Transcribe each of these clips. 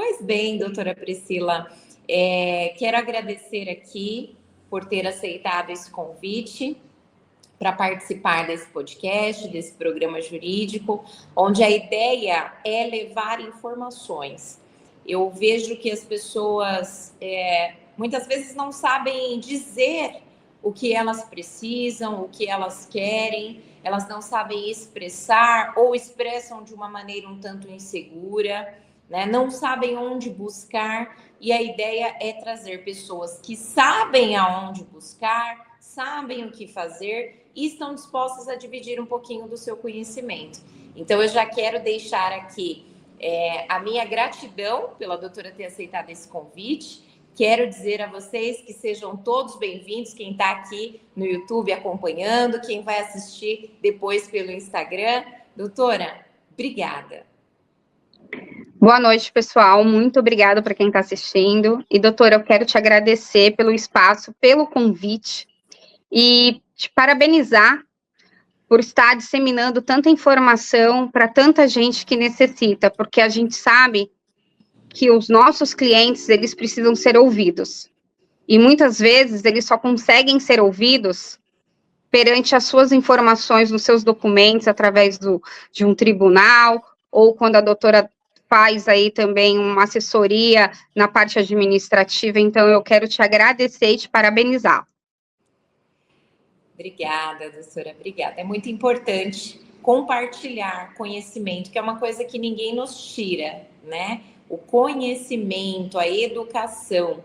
Pois bem, doutora Priscila, quero agradecer aqui por ter aceitado esse convite para participar desse podcast, desse programa jurídico, onde a ideia é levar informações. Eu vejo que as pessoas muitas vezes não sabem dizer o que elas precisam, o que elas querem, elas não sabem expressar ou expressam de uma maneira um tanto insegura, né? Não sabem onde buscar, e a ideia é trazer pessoas que sabem aonde buscar, sabem o que fazer e estão dispostas a dividir um pouquinho do seu conhecimento. Então, eu já quero deixar aqui a minha gratidão pela doutora ter aceitado esse convite. Quero dizer a vocês que sejam todos bem-vindos, quem está aqui no YouTube acompanhando, quem vai assistir depois pelo Instagram. Doutora, obrigada. Boa noite, pessoal. Muito obrigada para quem está assistindo. E, doutora, eu quero te agradecer pelo espaço, pelo convite e te parabenizar por estar disseminando tanta informação para tanta gente que necessita, porque a gente sabe que os nossos clientes, eles precisam ser ouvidos. E muitas vezes eles só conseguem ser ouvidos perante as suas informações nos seus documentos, através de um tribunal, ou quando a doutora faz aí também uma assessoria na parte administrativa. Então, eu quero te agradecer e te parabenizar. Obrigada, doutora, obrigada. É muito importante compartilhar conhecimento, que é uma coisa que ninguém nos tira, né? O conhecimento, a educação.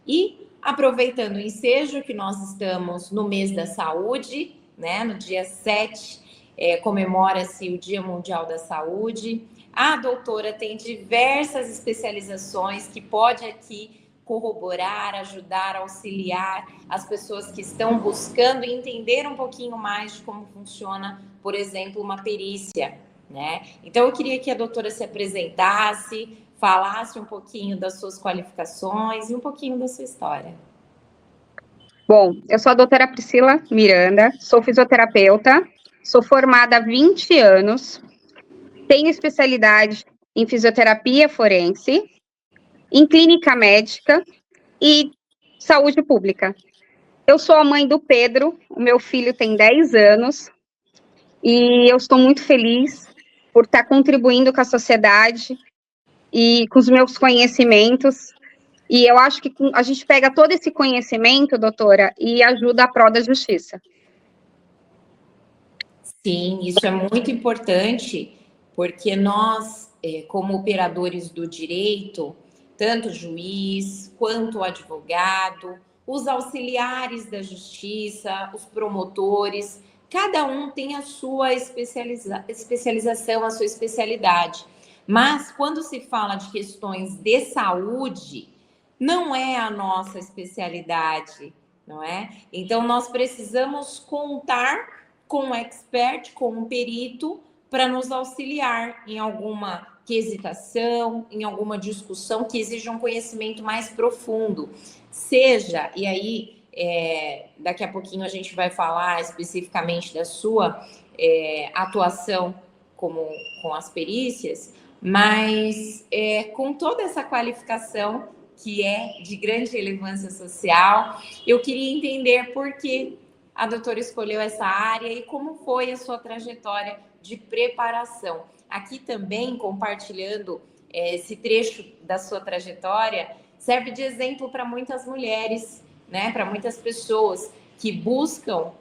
E aproveitando o ensejo que nós estamos no mês da saúde, né? No dia 7, comemora-se o Dia Mundial da Saúde. A doutora tem diversas especializações que pode aqui corroborar, ajudar, auxiliar as pessoas que estão buscando entender um pouquinho mais de como funciona, por exemplo, uma perícia, né? Então, eu queria que a doutora se apresentasse, falasse um pouquinho das suas qualificações e um pouquinho da sua história. Bom, eu sou a doutora Priscila Miranda, sou fisioterapeuta, sou formada há 20 anos, tenho especialidade em fisioterapia forense, em clínica médica e saúde pública. Eu sou a mãe do Pedro, o meu filho tem 10 anos, e eu estou muito feliz por estar contribuindo com a sociedade e com os meus conhecimentos. E eu acho que a gente pega todo esse conhecimento, doutora, e ajuda a prol da justiça. Sim, isso é muito importante, porque nós, como operadores do direito, tanto o juiz quanto o advogado, os auxiliares da justiça, os promotores, cada um tem a sua especialização, a sua especialidade. Mas quando se fala de questões de saúde, não é a nossa especialidade, não é? Então, nós precisamos contar com um expert, com um perito, para nos auxiliar em alguma quesitação, em alguma discussão que exija um conhecimento mais profundo. Seja, e aí, daqui a pouquinho a gente vai falar especificamente da sua atuação com as perícias, mas com toda essa qualificação que é de grande relevância social, eu queria entender por que a doutora escolheu essa área e como foi a sua trajetória de preparação. Aqui também, compartilhando esse trecho da sua trajetória, serve de exemplo para muitas mulheres, né? Para muitas pessoas que buscam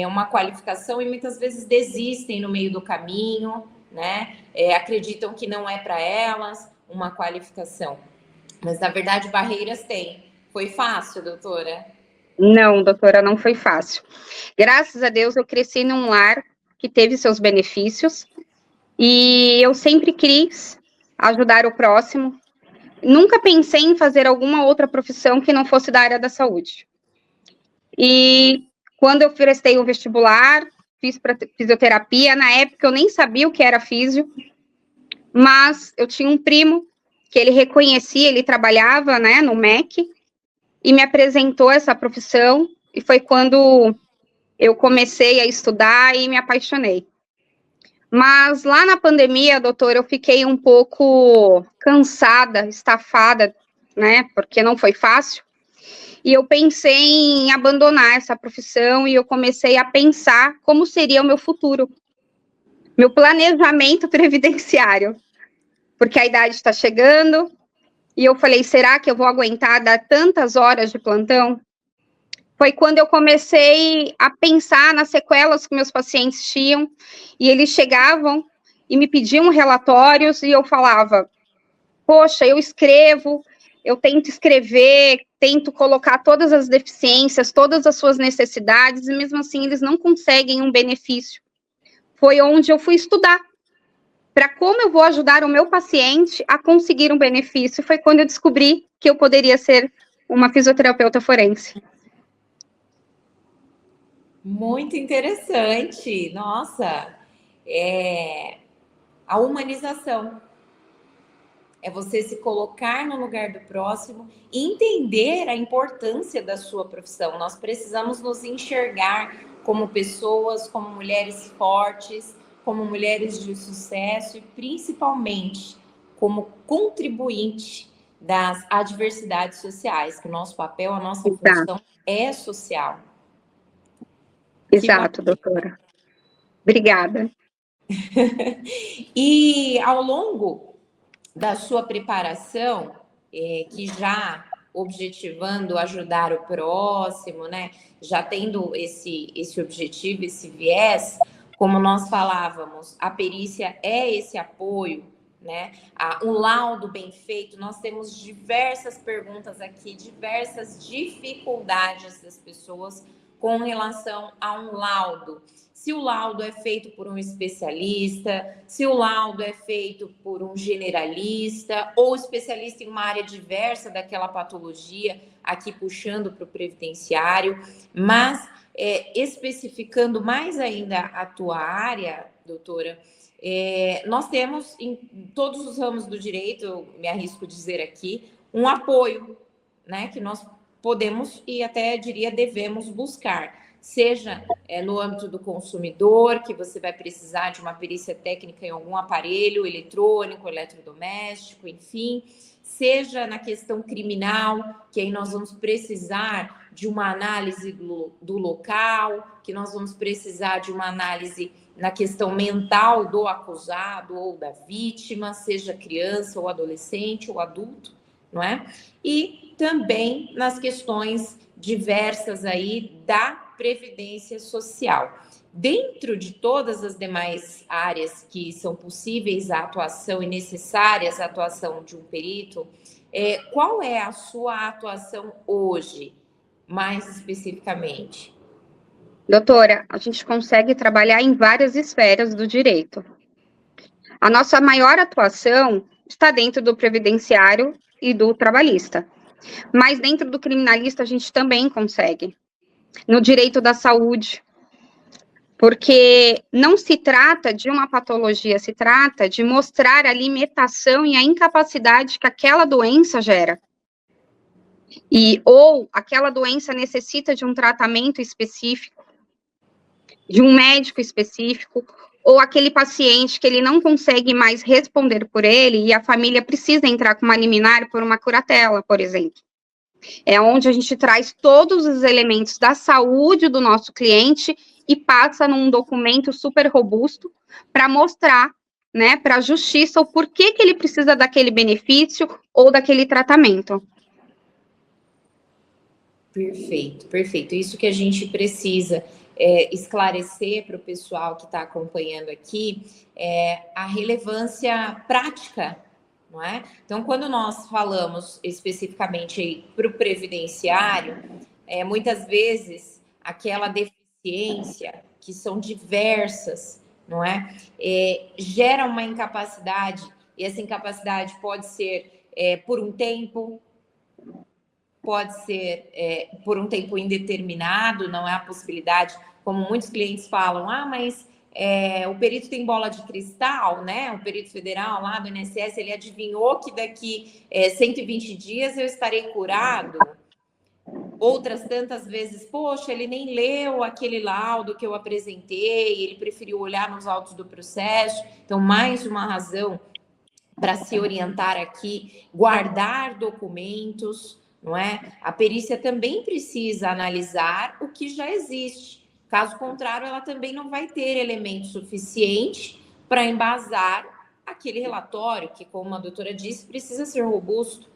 uma qualificação e muitas vezes desistem no meio do caminho, né? Acreditam que não é para elas uma qualificação. Mas, na verdade, barreiras tem. Foi fácil, doutora? Não, doutora, não foi fácil. Graças a Deus, eu cresci num lar que teve seus benefícios e eu sempre quis ajudar o próximo. Nunca pensei em fazer alguma outra profissão que não fosse da área da saúde. E quando eu prestei o vestibular, fiz para fisioterapia, na época eu nem sabia o que era físio, mas eu tinha um primo que ele reconhecia, ele trabalhava, né, no MEC, e me apresentou essa profissão, e foi quando eu comecei a estudar e me apaixonei. Mas lá na pandemia, doutora, eu fiquei um pouco cansada, estafada, né? Porque não foi fácil. E eu pensei em abandonar essa profissão e eu comecei a pensar como seria o meu futuro, meu planejamento previdenciário, porque a idade está chegando e eu falei, será que eu vou aguentar dar tantas horas de plantão? Foi quando eu comecei a pensar nas sequelas que meus pacientes tinham e eles chegavam e me pediam relatórios e eu falava, poxa, eu escrevo, eu tento escrever, tento colocar todas as deficiências, todas as suas necessidades, e mesmo assim eles não conseguem um benefício. Foi onde eu fui estudar, para como eu vou ajudar o meu paciente a conseguir um benefício. Foi quando eu descobri que eu poderia ser uma fisioterapeuta forense. Muito interessante, nossa, a humanização. É você se colocar no lugar do próximo e entender a importância da sua profissão. Nós precisamos nos enxergar como pessoas, como mulheres fortes, como mulheres de sucesso e principalmente como contribuinte das adversidades sociais, que o nosso papel, a nossa função é social. Exato, doutora. Obrigada. E ao longo da sua preparação, que já objetivando ajudar o próximo, né? Já tendo esse objetivo, esse viés, como nós falávamos, a perícia é esse apoio, né? Um laudo bem feito, nós temos diversas perguntas aqui, diversas dificuldades das pessoas com relação a um laudo. Se o laudo é feito por um especialista, se o laudo é feito por um generalista ou especialista em uma área diversa daquela patologia, aqui puxando para o previdenciário, mas especificando mais ainda a tua área, doutora, nós temos em todos os ramos do direito, eu me arrisco a dizer aqui, um apoio, né, que nós podemos e até diria devemos buscar. Seja no âmbito do consumidor, que você vai precisar de uma perícia técnica em algum aparelho eletrônico, eletrodoméstico, enfim. Seja na questão criminal, que aí nós vamos precisar de uma análise do local, que nós vamos precisar de uma análise na questão mental do acusado ou da vítima, seja criança ou adolescente ou adulto, não é? E também nas questões diversas aí da previdência social. Dentro de todas as demais áreas que são possíveis a atuação e necessárias a atuação de um perito, qual é a sua atuação hoje, mais especificamente? Doutora, a gente consegue trabalhar em várias esferas do direito. A nossa maior atuação está dentro do previdenciário e do trabalhista. Mas dentro do criminalista a gente também consegue. No direito da saúde, porque não se trata de uma patologia, se trata de mostrar a limitação e a incapacidade que aquela doença gera. Ou aquela doença necessita de um tratamento específico, de um médico específico, ou aquele paciente que ele não consegue mais responder por ele e a família precisa entrar com uma liminar por uma curatela, por exemplo. É onde a gente traz todos os elementos da saúde do nosso cliente e passa num documento super robusto para mostrar, né, para a justiça o porquê que ele precisa daquele benefício ou daquele tratamento. Perfeito, perfeito. Isso que a gente precisa esclarecer para o pessoal que está acompanhando aqui a relevância prática, não é? Então, quando nós falamos especificamente para o previdenciário, muitas vezes aquela deficiência, que são diversas, não é? Gera uma incapacidade, e essa incapacidade pode ser por um tempo, pode ser por um tempo indeterminado, não é a possibilidade, como muitos clientes falam, mas o perito tem bola de cristal, né? O perito federal lá do INSS, ele adivinhou que daqui 120 dias eu estarei curado. Outras tantas vezes, poxa, ele nem leu aquele laudo que eu apresentei, ele preferiu olhar nos autos do processo. Então, mais uma razão para se orientar aqui, guardar documentos, não é? A perícia também precisa analisar o que já existe. Caso contrário, ela também não vai ter elemento suficiente para embasar aquele relatório, que, como a doutora disse, precisa ser robusto.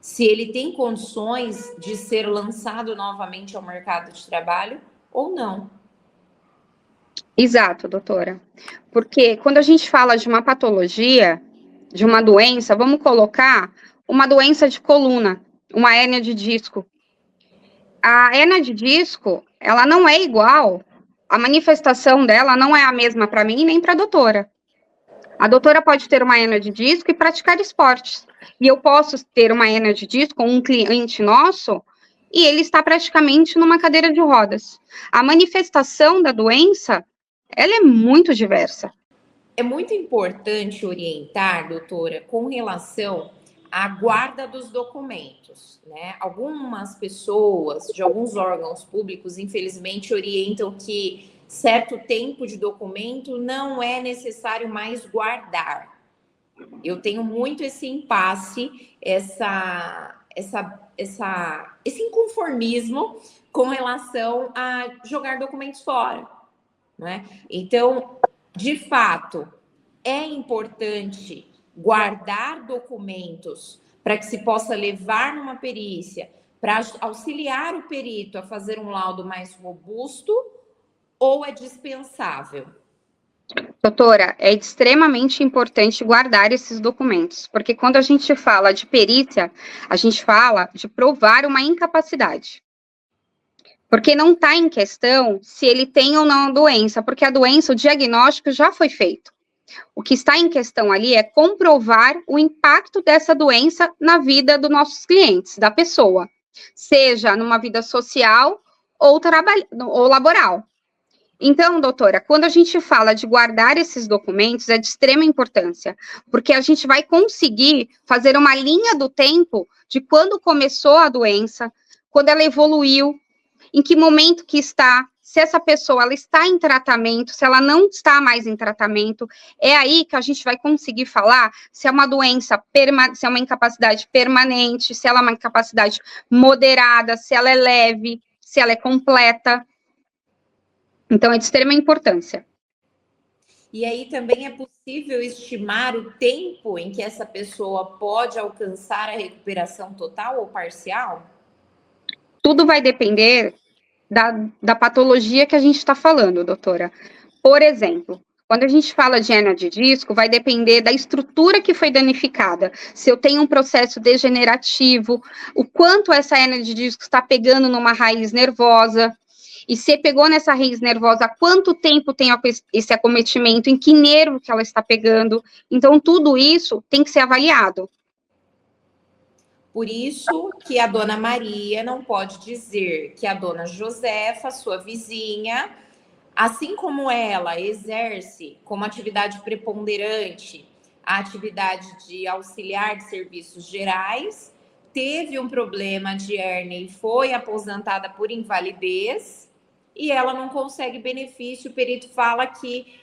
Se ele tem condições de ser lançado novamente ao mercado de trabalho ou não. Exato, doutora. Porque quando a gente fala de uma patologia, de uma doença, vamos colocar uma doença de coluna, uma hérnia de disco. A hérnia de disco, ela não é igual, a manifestação dela não é a mesma para mim nem para a doutora. A doutora pode ter uma hérnia de disco e praticar esportes. E eu posso ter uma hérnia de disco com um cliente nosso e ele está praticamente numa cadeira de rodas. A manifestação da doença, ela é muito diversa. É muito importante orientar, doutora, com relação à guarda dos documentos, né? Algumas pessoas de alguns órgãos públicos, infelizmente, orientam que certo tempo de documento não é necessário mais guardar. Eu tenho muito esse impasse, esse inconformismo com relação a jogar documentos fora, né? Então, de fato, é importante guardar documentos para que se possa levar numa perícia, para auxiliar o perito a fazer um laudo mais robusto, ou é dispensável? Doutora, é extremamente importante guardar esses documentos, porque quando a gente fala de perícia, a gente fala de provar uma incapacidade. Porque não está em questão se ele tem ou não a doença, porque a doença, o diagnóstico já foi feito. O que está em questão ali é comprovar o impacto dessa doença na vida dos nossos clientes, da pessoa, seja numa vida social ou laboral. Então, doutora, quando a gente fala de guardar esses documentos, é de extrema importância, porque a gente vai conseguir fazer uma linha do tempo de quando começou a doença, quando ela evoluiu, em que momento que está, se essa pessoa ela está em tratamento, se ela não está mais em tratamento, é aí que a gente vai conseguir falar se é uma doença, se é uma incapacidade permanente, se ela é uma incapacidade moderada, se ela é leve, se ela é completa. Então, é de extrema importância. E aí também é possível estimar o tempo em que essa pessoa pode alcançar a recuperação total ou parcial? Tudo vai depender da patologia que a gente está falando, doutora. Por exemplo, quando a gente fala de hérnia de disco, vai depender da estrutura que foi danificada. Se eu tenho um processo degenerativo, o quanto essa hérnia de disco está pegando numa raiz nervosa. E se pegou nessa raiz nervosa, há quanto tempo tem esse acometimento, em que nervo que ela está pegando. Então, tudo isso tem que ser avaliado. Por isso que a dona Maria não pode dizer que a dona Josefa, sua vizinha, assim como ela exerce como atividade preponderante a atividade de auxiliar de serviços gerais, teve um problema de hérnia e foi aposentada por invalidez, e ela não consegue benefício, o perito fala que,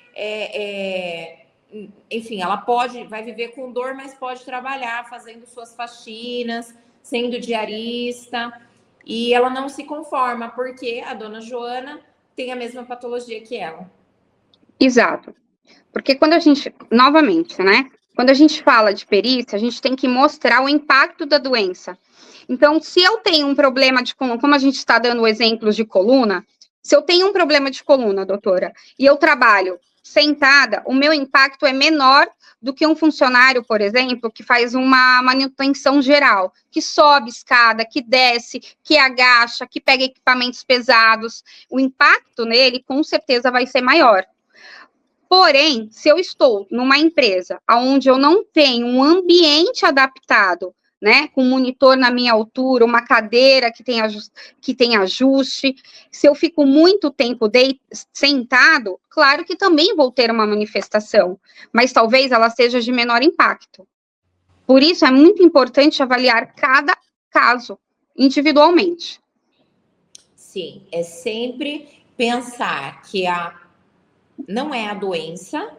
enfim, ela vai viver com dor, mas pode trabalhar fazendo suas faxinas, sendo diarista, e ela não se conforma, porque a dona Joana tem a mesma patologia que ela. Exato. Porque quando a gente, novamente, né? Quando a gente fala de perícia, a gente tem que mostrar o impacto da doença. Então, se eu tenho um problema de coluna, como a gente está dando exemplos de coluna, se eu tenho um problema de coluna, doutora, e eu trabalho sentada, o meu impacto é menor do que um funcionário, por exemplo, que faz uma manutenção geral, que sobe escada, que desce, que agacha, que pega equipamentos pesados. O impacto nele, com certeza, vai ser maior. Porém, se eu estou numa empresa onde eu não tenho um ambiente adaptado, né, com um monitor na minha altura, uma cadeira que tem ajuste, se eu fico muito tempo sentado, claro que também vou ter uma manifestação, mas talvez ela seja de menor impacto. Por isso, é muito importante avaliar cada caso individualmente. Sim, é sempre pensar que não é a doença,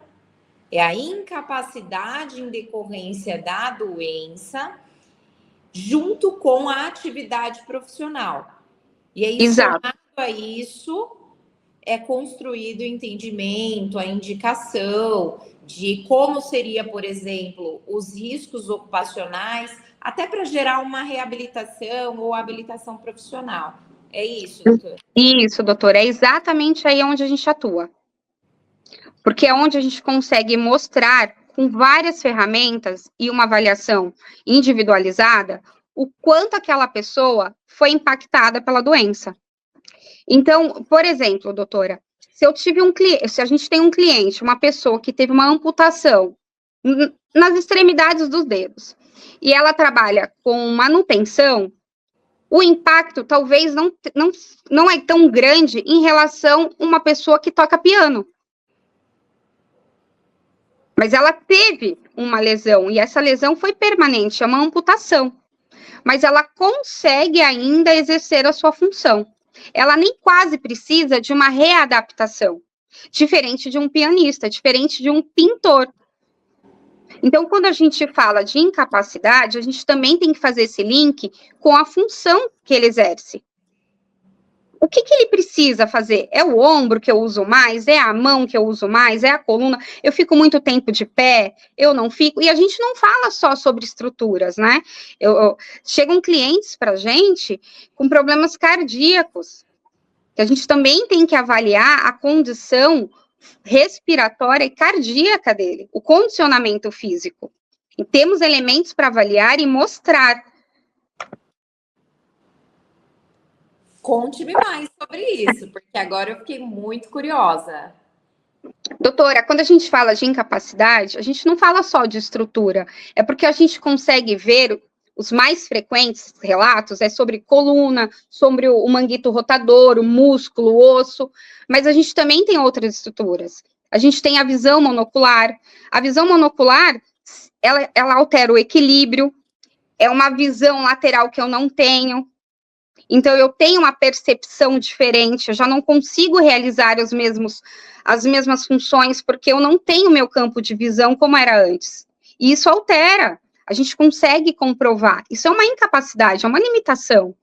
é a incapacidade em decorrência da doença, junto com a atividade profissional. E aí, Exato. somado a isso, é construído o entendimento, a indicação de como seria, por exemplo, os riscos ocupacionais, até para gerar uma reabilitação ou habilitação profissional. É isso, doutor? Isso, doutor, é exatamente aí onde a gente atua. Porque é onde a gente consegue mostrar, com várias ferramentas e uma avaliação individualizada, o quanto aquela pessoa foi impactada pela doença. Então, por exemplo, doutora, se a gente tem um cliente, uma pessoa que teve uma amputação nas extremidades dos dedos, e ela trabalha com manutenção, o impacto talvez não é tão grande em relação a uma pessoa que toca piano. Mas ela teve uma lesão, e essa lesão foi permanente, é uma amputação. Mas ela consegue ainda exercer a sua função. Ela nem quase precisa de uma readaptação, diferente de um pianista, diferente de um pintor. Então, quando a gente fala de incapacidade, a gente também tem que fazer esse link com a função que ele exerce. O que ele precisa fazer? É o ombro que eu uso mais? É a mão que eu uso mais? É a coluna? Eu fico muito tempo de pé? Eu não fico? E a gente não fala só sobre estruturas, né? Chegam clientes para a gente com problemas cardíacos, que a gente também tem que avaliar a condição respiratória e cardíaca dele, o condicionamento físico. E temos elementos para avaliar e mostrar. Conte-me mais sobre isso, porque agora eu fiquei muito curiosa. Doutora, quando a gente fala de incapacidade, a gente não fala só de estrutura, é porque a gente consegue ver os mais frequentes relatos é sobre coluna, sobre o manguito rotador, o músculo, o osso, mas a gente também tem outras estruturas. A gente tem a visão monocular. A visão monocular, ela altera o equilíbrio, é uma visão lateral que eu não tenho. Então, eu tenho uma percepção diferente, eu já não consigo realizar as mesmas funções, porque eu não tenho meu campo de visão como era antes. E isso altera, a gente consegue comprovar. Isso é uma incapacidade, é uma limitação.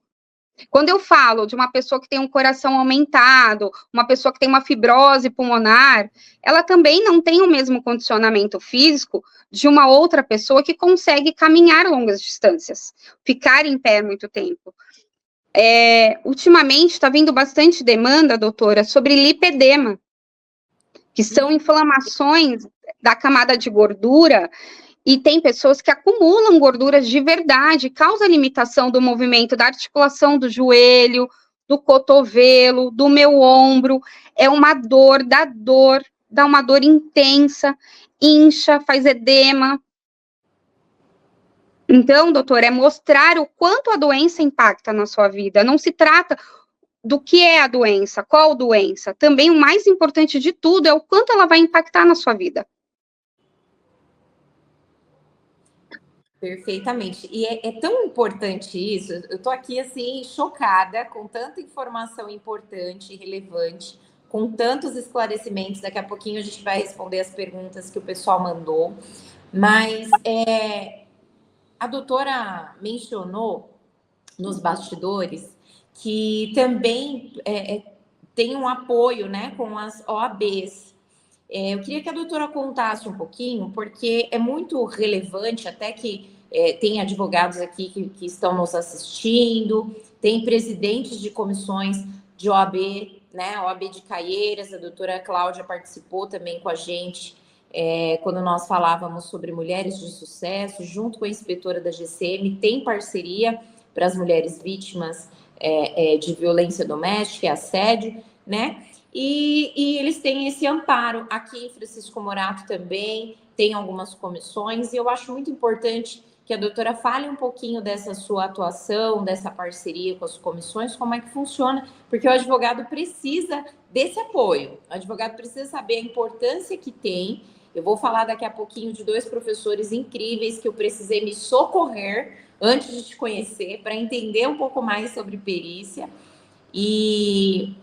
Quando eu falo de uma pessoa que tem um coração aumentado, uma pessoa que tem uma fibrose pulmonar, ela também não tem o mesmo condicionamento físico de uma outra pessoa que consegue caminhar longas distâncias, ficar em pé muito tempo. Ultimamente está vindo bastante demanda, doutora, sobre lipedema, que são inflamações da camada de gordura, e tem pessoas que acumulam gorduras de verdade, causa limitação do movimento da articulação do joelho, do cotovelo, do meu ombro, é uma dor, dá uma dor intensa, incha, faz edema. Então, doutor, é mostrar o quanto a doença impacta na sua vida. Não se trata do que é a doença, qual doença. Também o mais importante de tudo é o quanto ela vai impactar na sua vida. Perfeitamente. E é tão importante isso. Eu estou aqui, assim, chocada com tanta informação importante e relevante, com tantos esclarecimentos. Daqui a pouquinho a gente vai responder as perguntas que o pessoal mandou. Mas a doutora mencionou nos bastidores que também tem um apoio, né, com as OABs. Eu queria que a doutora contasse um pouquinho, porque é muito relevante, até que tem advogados aqui que estão nos assistindo, tem presidentes de comissões de OAB, né, OAB de Caieiras, a doutora Cláudia participou também com a gente, quando nós falávamos sobre mulheres de sucesso, junto com a inspetora da GCM, tem parceria para as mulheres vítimas de violência doméstica e assédio, né? E eles têm esse amparo. Aqui em Francisco Morato também tem algumas comissões, e eu acho muito importante que a doutora fale um pouquinho dessa sua atuação, dessa parceria com as comissões, como é que funciona, porque o advogado precisa desse apoio, o advogado precisa saber a importância que tem. Eu vou falar daqui a pouquinho de 2 professores incríveis que eu precisei me socorrer antes de te conhecer, para entender um pouco mais sobre perícia.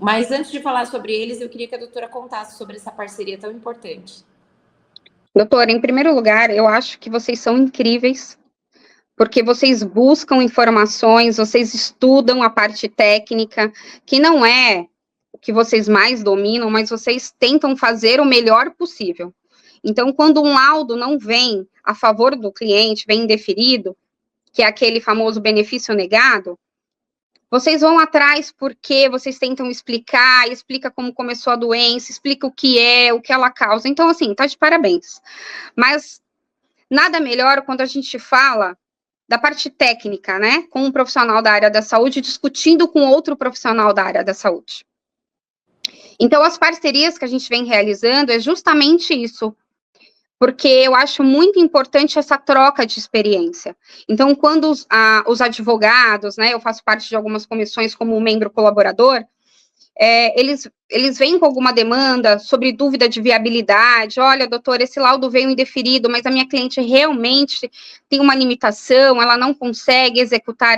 Mas antes de falar sobre eles, eu queria que a doutora contasse sobre essa parceria tão importante. Doutora, em primeiro lugar, eu acho que vocês são incríveis, porque vocês buscam informações, vocês estudam a parte técnica, que não é o que vocês mais dominam, mas vocês tentam fazer o melhor possível. Então, quando um laudo não vem a favor do cliente, vem indeferido, que é aquele famoso benefício negado, vocês vão atrás porque vocês tentam explicar, explica como começou a doença, explica o que ela causa. Então, assim, tá de parabéns. Mas nada melhor quando a gente fala da parte técnica, né, com um profissional da área da saúde discutindo com outro profissional da área da saúde. Então, as parcerias que a gente vem realizando é justamente isso, porque eu acho muito importante essa troca de experiência. Então, quando os advogados, né, eu faço parte de algumas comissões como membro colaborador, eles vêm com alguma demanda sobre dúvida de viabilidade. Olha, doutor, esse laudo veio indeferido, mas a minha cliente realmente tem uma limitação, ela não consegue executar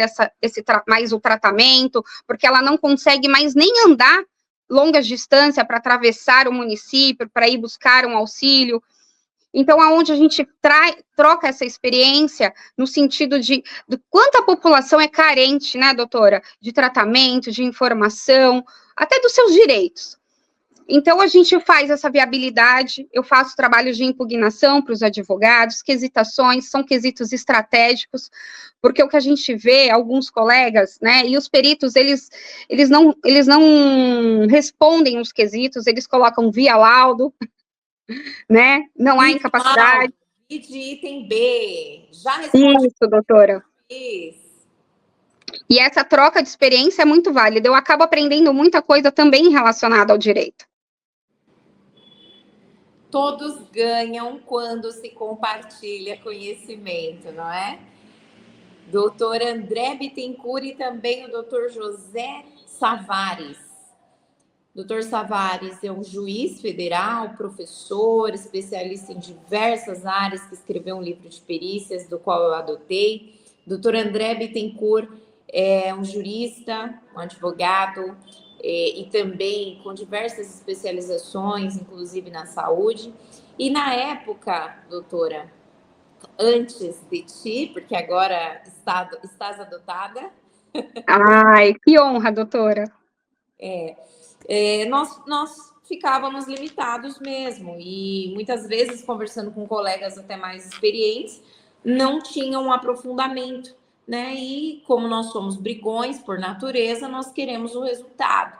mais o tratamento, porque ela não consegue mais nem andar longas distâncias para atravessar o município, para ir buscar um auxílio. Então, aonde a gente troca essa experiência no sentido de quanto a população é carente, né, doutora, de tratamento, de informação, até dos seus direitos. Então, a gente faz essa viabilidade, eu faço trabalhos de impugnação para os advogados, quesitações, são quesitos estratégicos, porque o que a gente vê, alguns colegas, né, e os peritos, eles não respondem os quesitos, eles colocam via laudo, né, não há incapacidade. E de item B, já respondi. Isso, doutora. Isso. E essa troca de experiência é muito válida. Eu acabo aprendendo muita coisa também relacionada ao direito. Todos ganham quando se compartilha conhecimento, não é? Doutor André Bittencourt e também o doutor José Savares. Doutor Savares é um juiz federal, professor, especialista em diversas áreas, que escreveu um livro de perícias, do qual eu adotei. Doutor André Bittencourt é um jurista, um advogado, e também com diversas especializações, inclusive na saúde. E na época, doutora, antes de ti, porque agora estás adotada. Ai, que honra, doutora. Nós ficávamos limitados mesmo, e muitas vezes, conversando com colegas até mais experientes, não tinham um aprofundamento, né? E como nós somos brigões por natureza, nós queremos o resultado.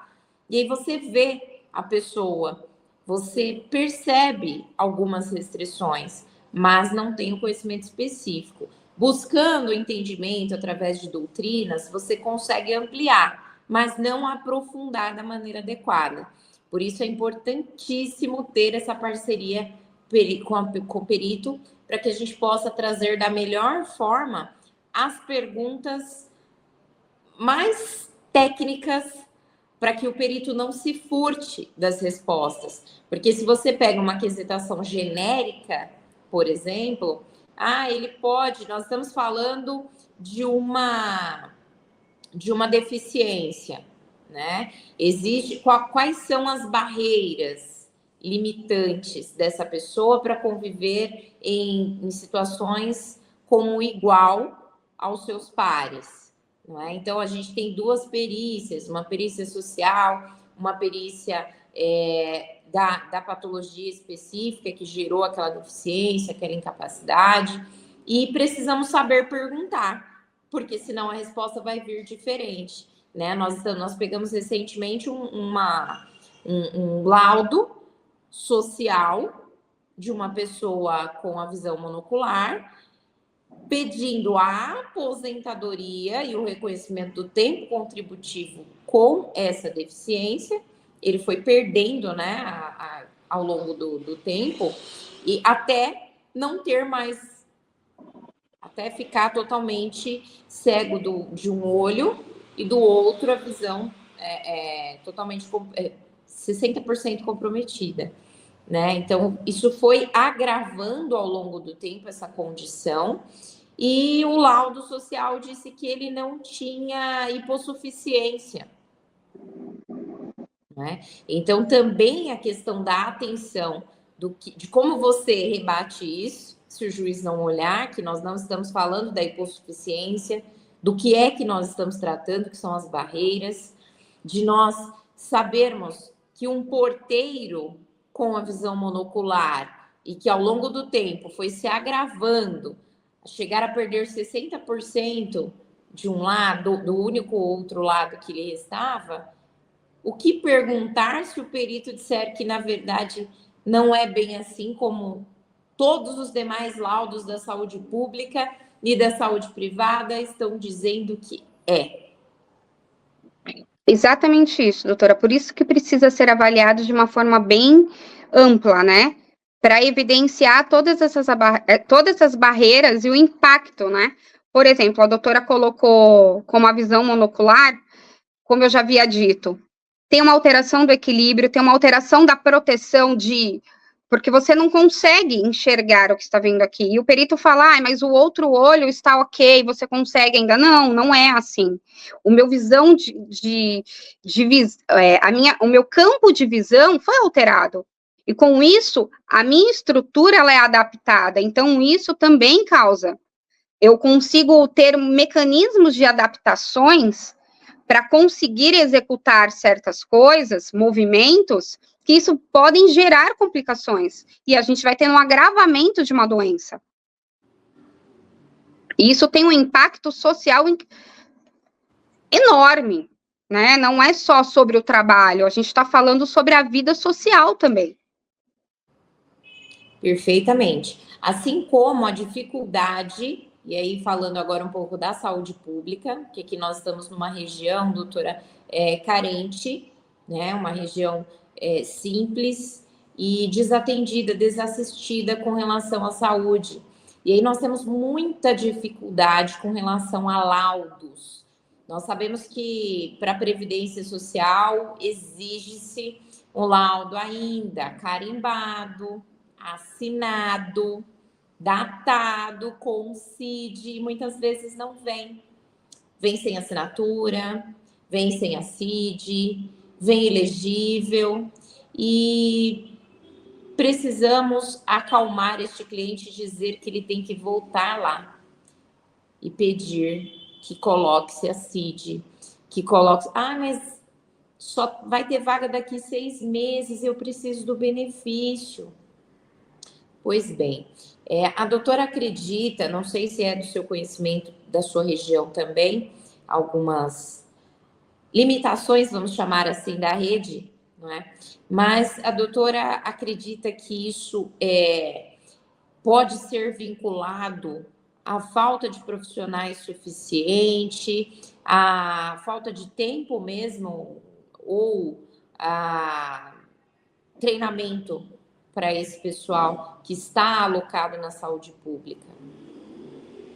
E aí você vê a pessoa, você percebe algumas restrições, mas não tem o conhecimento específico. Buscando entendimento através de doutrinas, você consegue ampliar, mas não aprofundar da maneira adequada. Por isso é importantíssimo ter essa parceria com o perito, para que a gente possa trazer da melhor forma as perguntas mais técnicas, para que o perito não se furte das respostas. Porque se você pega uma quesitação genérica, por exemplo, ele pode, nós estamos falando de uma deficiência, né? Quais são as barreiras limitantes dessa pessoa para conviver em situações como igual aos seus pares? Não é? Então, a gente tem duas perícias, uma perícia social, uma perícia da patologia específica que gerou aquela deficiência, aquela incapacidade, e precisamos saber perguntar, porque senão a resposta vai vir diferente, né? Nós pegamos recentemente um laudo social de uma pessoa com a visão monocular, pedindo a aposentadoria e o reconhecimento do tempo contributivo com essa deficiência. Ele foi perdendo, né, ao longo do tempo, e até não ter mais, até ficar totalmente cego de um olho, e do outro a visão totalmente 60% comprometida, né? Então, isso foi agravando ao longo do tempo essa condição, e o laudo social disse que ele não tinha hipossuficiência, né? Então, também a questão da atenção, de como você rebate isso, se o juiz não olhar, que nós não estamos falando da hipossuficiência, do que é que nós estamos tratando, que são as barreiras, de nós sabermos que um porteiro com a visão monocular e que ao longo do tempo foi se agravando, chegar a perder 60% de um lado, do único outro lado que lhe restava, o que perguntar se o perito disser que, na verdade, não é bem assim como todos os demais laudos da saúde pública e da saúde privada estão dizendo que é? Exatamente isso, doutora. Por isso que precisa ser avaliado de uma forma bem ampla, né? Para evidenciar todas essas barreiras e o impacto, né? Por exemplo, a doutora colocou como a visão monocular, como eu já havia dito, tem uma alteração do equilíbrio, tem uma alteração da proteção porque você não consegue enxergar o que está vendo aqui. E o perito fala, mas o outro olho está ok, você consegue ainda. Não, não é assim. O meu visão o meu campo de visão foi alterado. E com isso, a minha estrutura ela é adaptada. Então, isso também causa. Eu consigo ter mecanismos de adaptações para conseguir executar certas coisas, movimentos, que isso podem gerar complicações. E a gente vai ter um agravamento de uma doença. E isso tem um impacto social enorme, né? Não é só sobre o trabalho, a gente está falando sobre a vida social também. Perfeitamente. Assim como a dificuldade, e aí falando agora um pouco da saúde pública, que aqui nós estamos numa região, doutora, carente, né? Uma região simples e desatendida, desassistida com relação à saúde. E aí nós temos muita dificuldade com relação a laudos. Nós sabemos que para a Previdência Social exige-se um laudo ainda carimbado, assinado, datado com CID, e muitas vezes não vem. Vem sem assinatura, vem sem a CID, vem ilegível, e precisamos acalmar este cliente e dizer que ele tem que voltar lá e pedir que coloque-se a CID, que coloque... mas só vai ter vaga daqui 6 meses, eu preciso do benefício. Pois bem, a doutora acredita, não sei se é do seu conhecimento da sua região também, algumas limitações, vamos chamar assim, da rede, não é? Mas a doutora acredita que isso pode ser vinculado à falta de profissionais suficiente, à falta de tempo mesmo, ou a treinamento para esse pessoal que está alocado na saúde pública?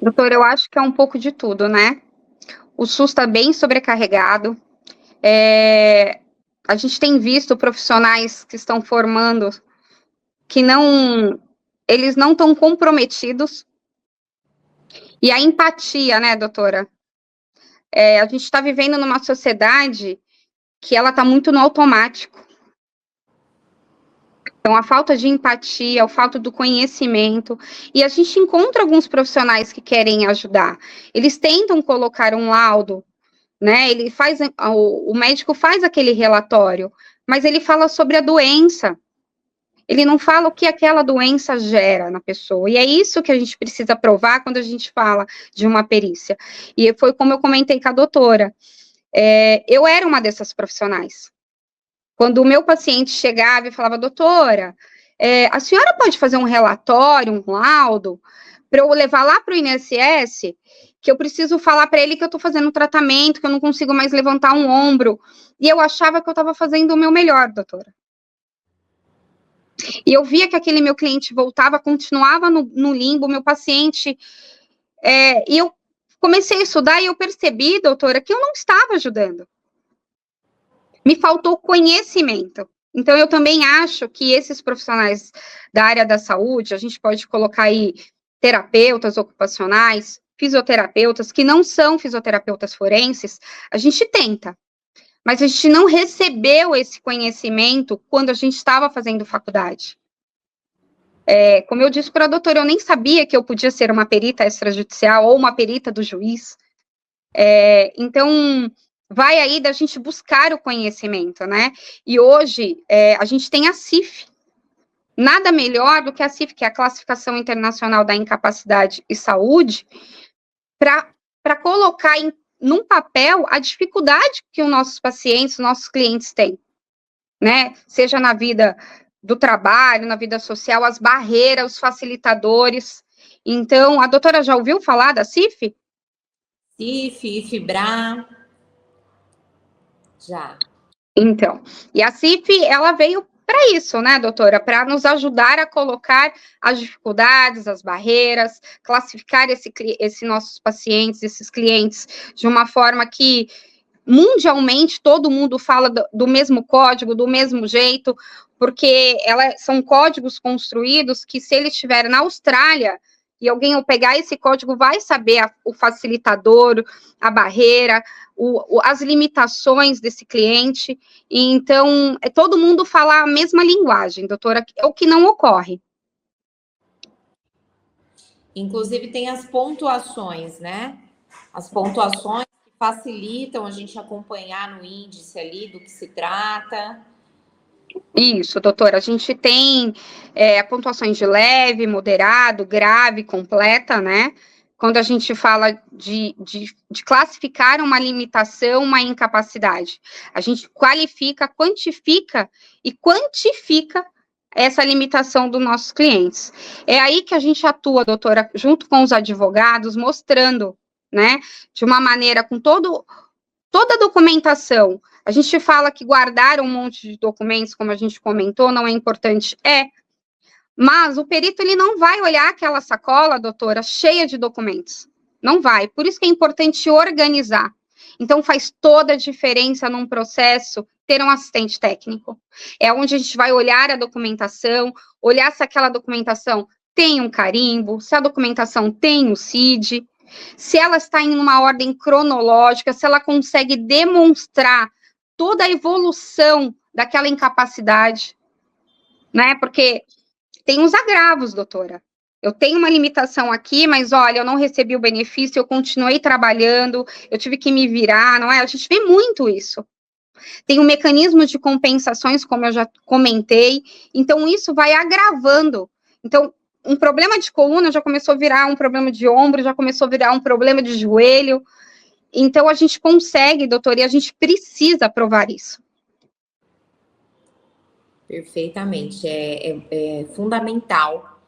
Doutora, eu acho que é um pouco de tudo, né? O SUS está bem sobrecarregado. A gente tem visto profissionais que estão formando que eles não estão comprometidos. E a empatia, né, doutora? A gente está vivendo numa sociedade que ela está muito no automático. Então, a falta de empatia, a falta do conhecimento, e a gente encontra alguns profissionais que querem ajudar. Eles tentam colocar um laudo, né? O médico faz aquele relatório, mas ele fala sobre a doença. Ele não fala o que aquela doença gera na pessoa. E é isso que a gente precisa provar quando a gente fala de uma perícia. E foi como eu comentei com a doutora. Eu era uma dessas profissionais. Quando o meu paciente chegava e falava, doutora, a senhora pode fazer um relatório, um laudo, para eu levar lá para o INSS, que eu preciso falar para ele que eu estou fazendo tratamento, que eu não consigo mais levantar um ombro. E eu achava que eu estava fazendo o meu melhor, doutora. E eu via que aquele meu cliente voltava, continuava no limbo, meu paciente, e eu comecei a estudar e eu percebi, doutora, que eu não estava ajudando. Me faltou conhecimento. Então, eu também acho que esses profissionais da área da saúde, a gente pode colocar aí terapeutas ocupacionais, fisioterapeutas, que não são fisioterapeutas forenses, a gente tenta. mas a gente não recebeu esse conhecimento quando a gente estava fazendo faculdade. Como eu disse para a doutora, eu nem sabia que eu podia ser uma perita extrajudicial ou uma perita do juiz. Então, vai aí da gente buscar o conhecimento, né? E hoje, a gente tem a CIF. Nada melhor do que a CIF, que é a Classificação Internacional da Incapacidade e Saúde, para colocar num papel a dificuldade que os nossos pacientes, os nossos clientes têm, né? Seja na vida do trabalho, na vida social, as barreiras, os facilitadores. Então, a doutora já ouviu falar da CIF? CIF, IFBRA, já. Então, e a CIF, ela veio para isso, né, doutora? Para nos ajudar a colocar as dificuldades, as barreiras, classificar esses nossos pacientes, esses clientes, de uma forma que mundialmente todo mundo fala do mesmo código, do mesmo jeito, porque são códigos construídos que, se ele estiver na Austrália e alguém ao pegar esse código vai saber o facilitador, a barreira, as limitações desse cliente. E então, todo mundo fala a mesma linguagem, doutora, é o que não ocorre. Inclusive tem as pontuações, né? As pontuações que facilitam a gente acompanhar no índice ali do que se trata. Isso, doutora, a gente tem pontuações de leve, moderado, grave, completa, né? Quando a gente fala de classificar uma limitação, uma incapacidade, a gente qualifica, quantifica e quantifica essa limitação dos nossos clientes. É aí que a gente atua, doutora, junto com os advogados, mostrando, né, de uma maneira com toda a documentação. A gente fala que guardar um monte de documentos, como a gente comentou, não é importante. Mas o perito, ele não vai olhar aquela sacola, doutora, cheia de documentos. Não vai. Por isso que é importante organizar. Então, faz toda a diferença num processo ter um assistente técnico. É onde a gente vai olhar a documentação, olhar se aquela documentação tem um carimbo, se a documentação tem o CID, se ela está em uma ordem cronológica, se ela consegue demonstrar toda a evolução daquela incapacidade, né? Porque tem os agravos, doutora. Eu tenho uma limitação aqui, mas olha, eu não recebi o benefício, eu continuei trabalhando, eu tive que me virar, não é? A gente vê muito isso. Tem um mecanismo de compensações, como eu já comentei, então isso vai agravando. Então, um problema de coluna já começou a virar um problema de ombro, já começou a virar um problema de joelho. Então, a gente consegue, doutora, e a gente precisa provar isso. Perfeitamente, é fundamental,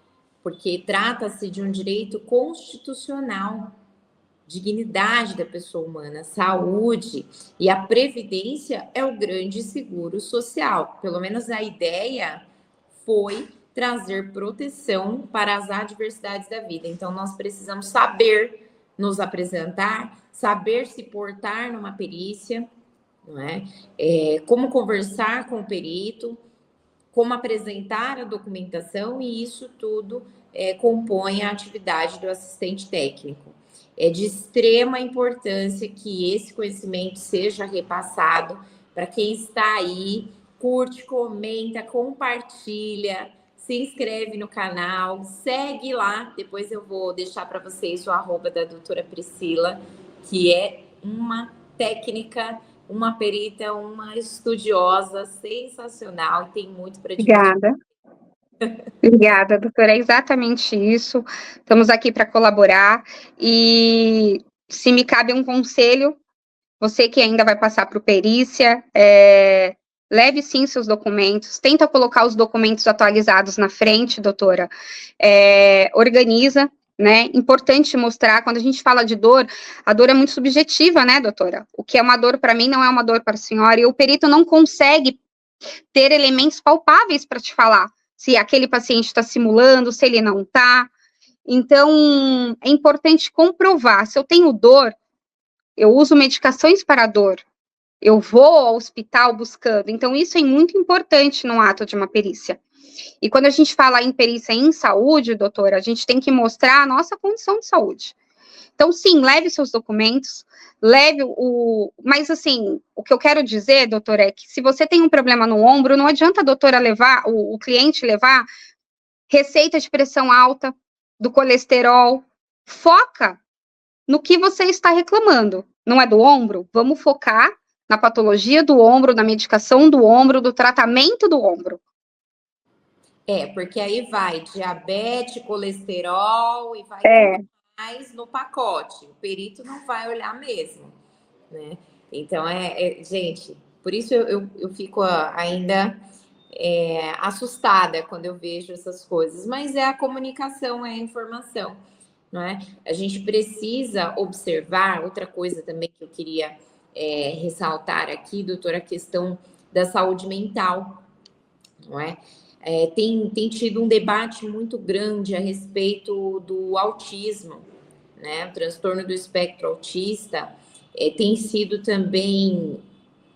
porque trata-se de um direito constitucional, dignidade da pessoa humana, saúde, e a previdência é o grande seguro social. Pelo menos a ideia foi trazer proteção para as adversidades da vida. Então, nós precisamos saber nos apresentar, saber se portar numa perícia, não é? Como conversar com o perito, como apresentar a documentação, e isso tudo compõe a atividade do assistente técnico. É de extrema importância que esse conhecimento seja repassado para quem está aí. Curte, comenta, compartilha, se inscreve no canal, segue lá. Depois eu vou deixar para vocês o @, da doutora Priscila, que é uma técnica, uma perita, uma estudiosa sensacional, e tem muito para dividir. Obrigada. Obrigada, doutora, é exatamente isso. Estamos aqui para colaborar, e se me cabe um conselho, você que ainda vai passar para o perícia, leve sim seus documentos, tenta colocar os documentos atualizados na frente, doutora, organiza, né? Importante mostrar, quando a gente fala de dor, a dor é muito subjetiva, né, doutora? O que é uma dor para mim não é uma dor para a senhora, e o perito não consegue ter elementos palpáveis para te falar se aquele paciente está simulando, se ele não está. Então, é importante comprovar. Se eu tenho dor, eu uso medicações para dor, eu vou ao hospital buscando. Então, isso é muito importante no ato de uma perícia. E quando a gente fala em perícia em saúde, doutora, a gente tem que mostrar a nossa condição de saúde. Então, sim, leve seus documentos, leve Mas, assim, o que eu quero dizer, doutor, é que se você tem um problema no ombro, não adianta a doutora levar, o cliente levar receita de pressão alta, do colesterol. Foca no que você está reclamando. Não é do ombro? Vamos focar na patologia do ombro, na medicação do ombro, do tratamento do ombro. Porque aí vai diabetes, colesterol e vai tudo mais no pacote. O perito não vai olhar mesmo, né? Então, gente, por isso eu fico ainda assustada quando eu vejo essas coisas. Mas é a comunicação, é a informação, não é? A gente precisa observar, outra coisa também que eu queria ressaltar aqui, doutora, a questão da saúde mental, não é? Tem tido um debate muito grande a respeito do autismo, né? O transtorno do espectro autista tem sido também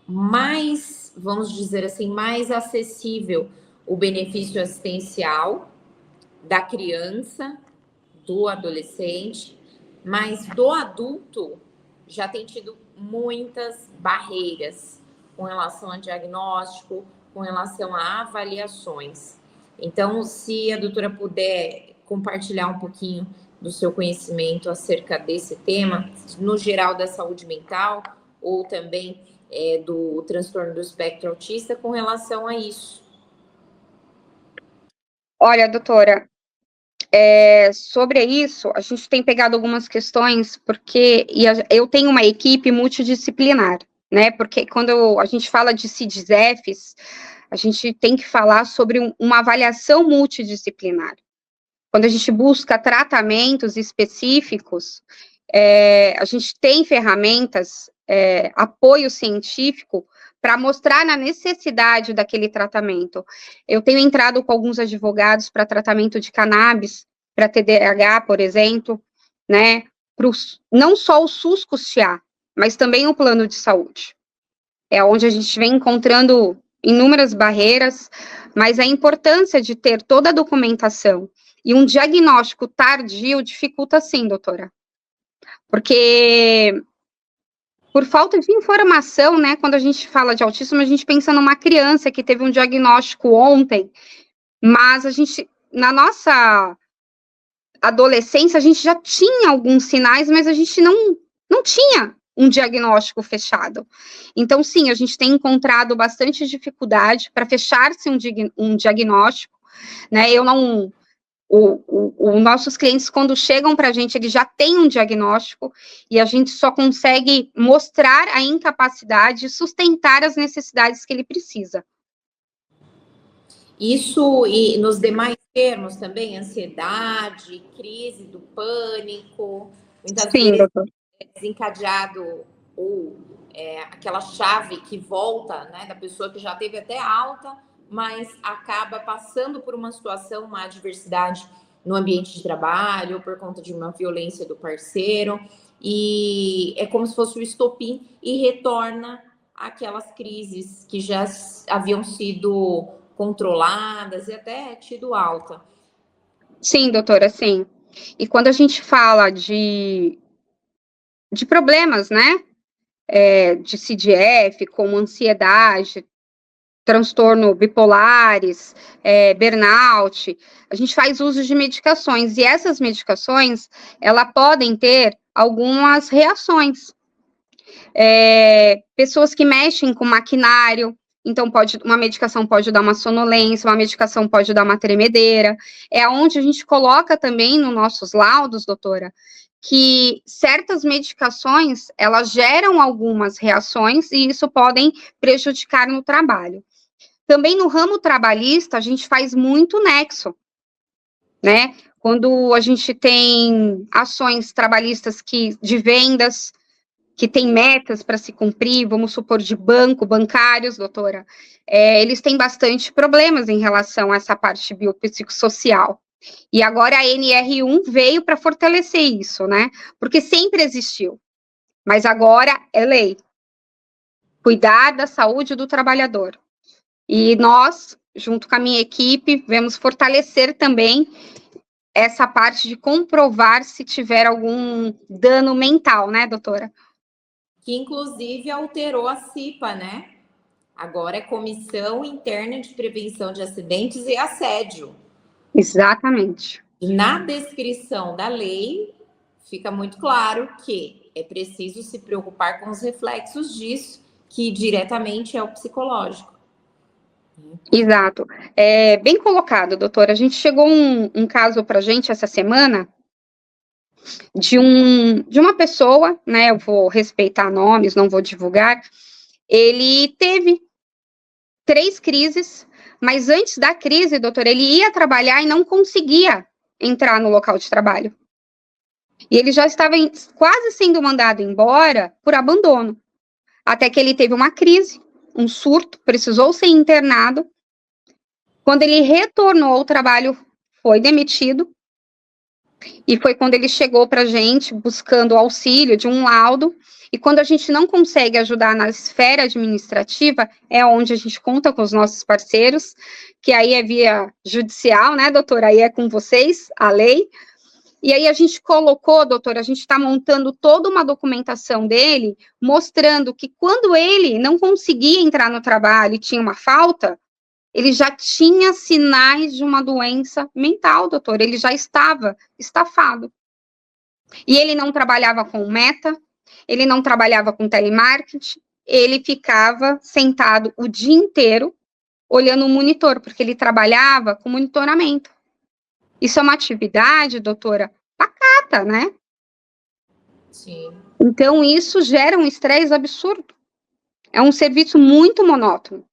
mais, vamos dizer assim, mais acessível o benefício assistencial da criança, do adolescente, mas do adulto já tem tido muitas barreiras com relação a diagnóstico, com relação a avaliações. Então, se a doutora puder compartilhar um pouquinho do seu conhecimento acerca desse tema, no geral da saúde mental, ou também do transtorno do espectro autista, com relação a isso. Olha, doutora, sobre isso, a gente tem pegado algumas questões, porque eu tenho uma equipe multidisciplinar, né? Porque quando a gente fala de CIDS-Fs, a gente tem que falar sobre uma avaliação multidisciplinar. Quando a gente busca tratamentos específicos, a gente tem ferramentas, apoio científico, para mostrar na necessidade daquele tratamento. Eu tenho entrado com alguns advogados para tratamento de cannabis, para TDAH, por exemplo, né? Não só o SUS custear, mas também o plano de saúde. É onde a gente vem encontrando inúmeras barreiras, mas a importância de ter toda a documentação e um diagnóstico tardio dificulta sim, doutora. Porque por falta de informação, né, quando a gente fala de autismo, a gente pensa numa criança que teve um diagnóstico ontem, mas a gente, na nossa adolescência, a gente já tinha alguns sinais, mas a gente não tinha um diagnóstico fechado. Então, sim, a gente tem encontrado bastante dificuldade para fechar-se um diagnóstico, né, os nossos clientes, quando chegam para a gente, eles já têm um diagnóstico e a gente só consegue mostrar a incapacidade de sustentar as necessidades que ele precisa. Isso e nos demais termos também, ansiedade, crise do pânico, muitas vezes desencadeado ou aquela chave que volta, né, da pessoa que já teve até alta, mas acaba passando por uma situação, uma adversidade no ambiente de trabalho, ou por conta de uma violência do parceiro, e é como se fosse o estopim e retorna aquelas crises que já haviam sido controladas e até tido alta. Sim, doutora, sim. E quando a gente fala de problemas, né, de CDF, como ansiedade, transtorno bipolares, burnout, a gente faz uso de medicações, e essas medicações, elas podem ter algumas reações. Pessoas que mexem com maquinário, então uma medicação pode dar uma sonolência, uma medicação pode dar uma tremedeira, é onde a gente coloca também nos nossos laudos, doutora, que certas medicações, elas geram algumas reações e isso podem prejudicar no trabalho. Também no ramo trabalhista, a gente faz muito nexo, né? Quando a gente tem ações trabalhistas de vendas, que tem metas para se cumprir, vamos supor, de bancários, doutora, eles têm bastante problemas em relação a essa parte biopsicossocial. E agora a NR1 veio para fortalecer isso, né? Porque sempre existiu, mas agora é lei. Cuidar da saúde do trabalhador. E nós, junto com a minha equipe, vamos fortalecer também essa parte de comprovar se tiver algum dano mental, né, doutora? Que inclusive alterou a CIPA, né? Agora é Comissão Interna de Prevenção de Acidentes e Assédio. Exatamente. Na descrição da lei, fica muito claro que é preciso se preocupar com os reflexos disso, que diretamente é o psicológico. Exato. Bem colocado, doutora. A gente chegou um caso para a gente essa semana de uma pessoa, né? Eu vou respeitar nomes, não vou divulgar. Ele teve 3 crises, mas antes da crise, doutora, ele ia trabalhar e não conseguia entrar no local de trabalho. E ele já estava quase sendo mandado embora por abandono. Até que ele teve uma crise, um surto, precisou ser internado. Quando ele retornou ao trabalho, foi demitido. E foi quando ele chegou para a gente buscando o auxílio de um laudo. E quando a gente não consegue ajudar na esfera administrativa, é onde a gente conta com os nossos parceiros, que aí é via judicial, né, doutora? Aí é com vocês, a lei. E aí a gente colocou, doutora, a gente está montando toda uma documentação dele, mostrando que quando ele não conseguia entrar no trabalho e tinha uma falta, ele já tinha sinais de uma doença mental, doutor, ele já estava estafado. E ele não trabalhava com meta, ele não trabalhava com telemarketing, ele ficava sentado o dia inteiro olhando o monitor, porque ele trabalhava com monitoramento. Isso é uma atividade, doutora, pacata, né? Sim. Então, isso gera um estresse absurdo. É um serviço muito monótono,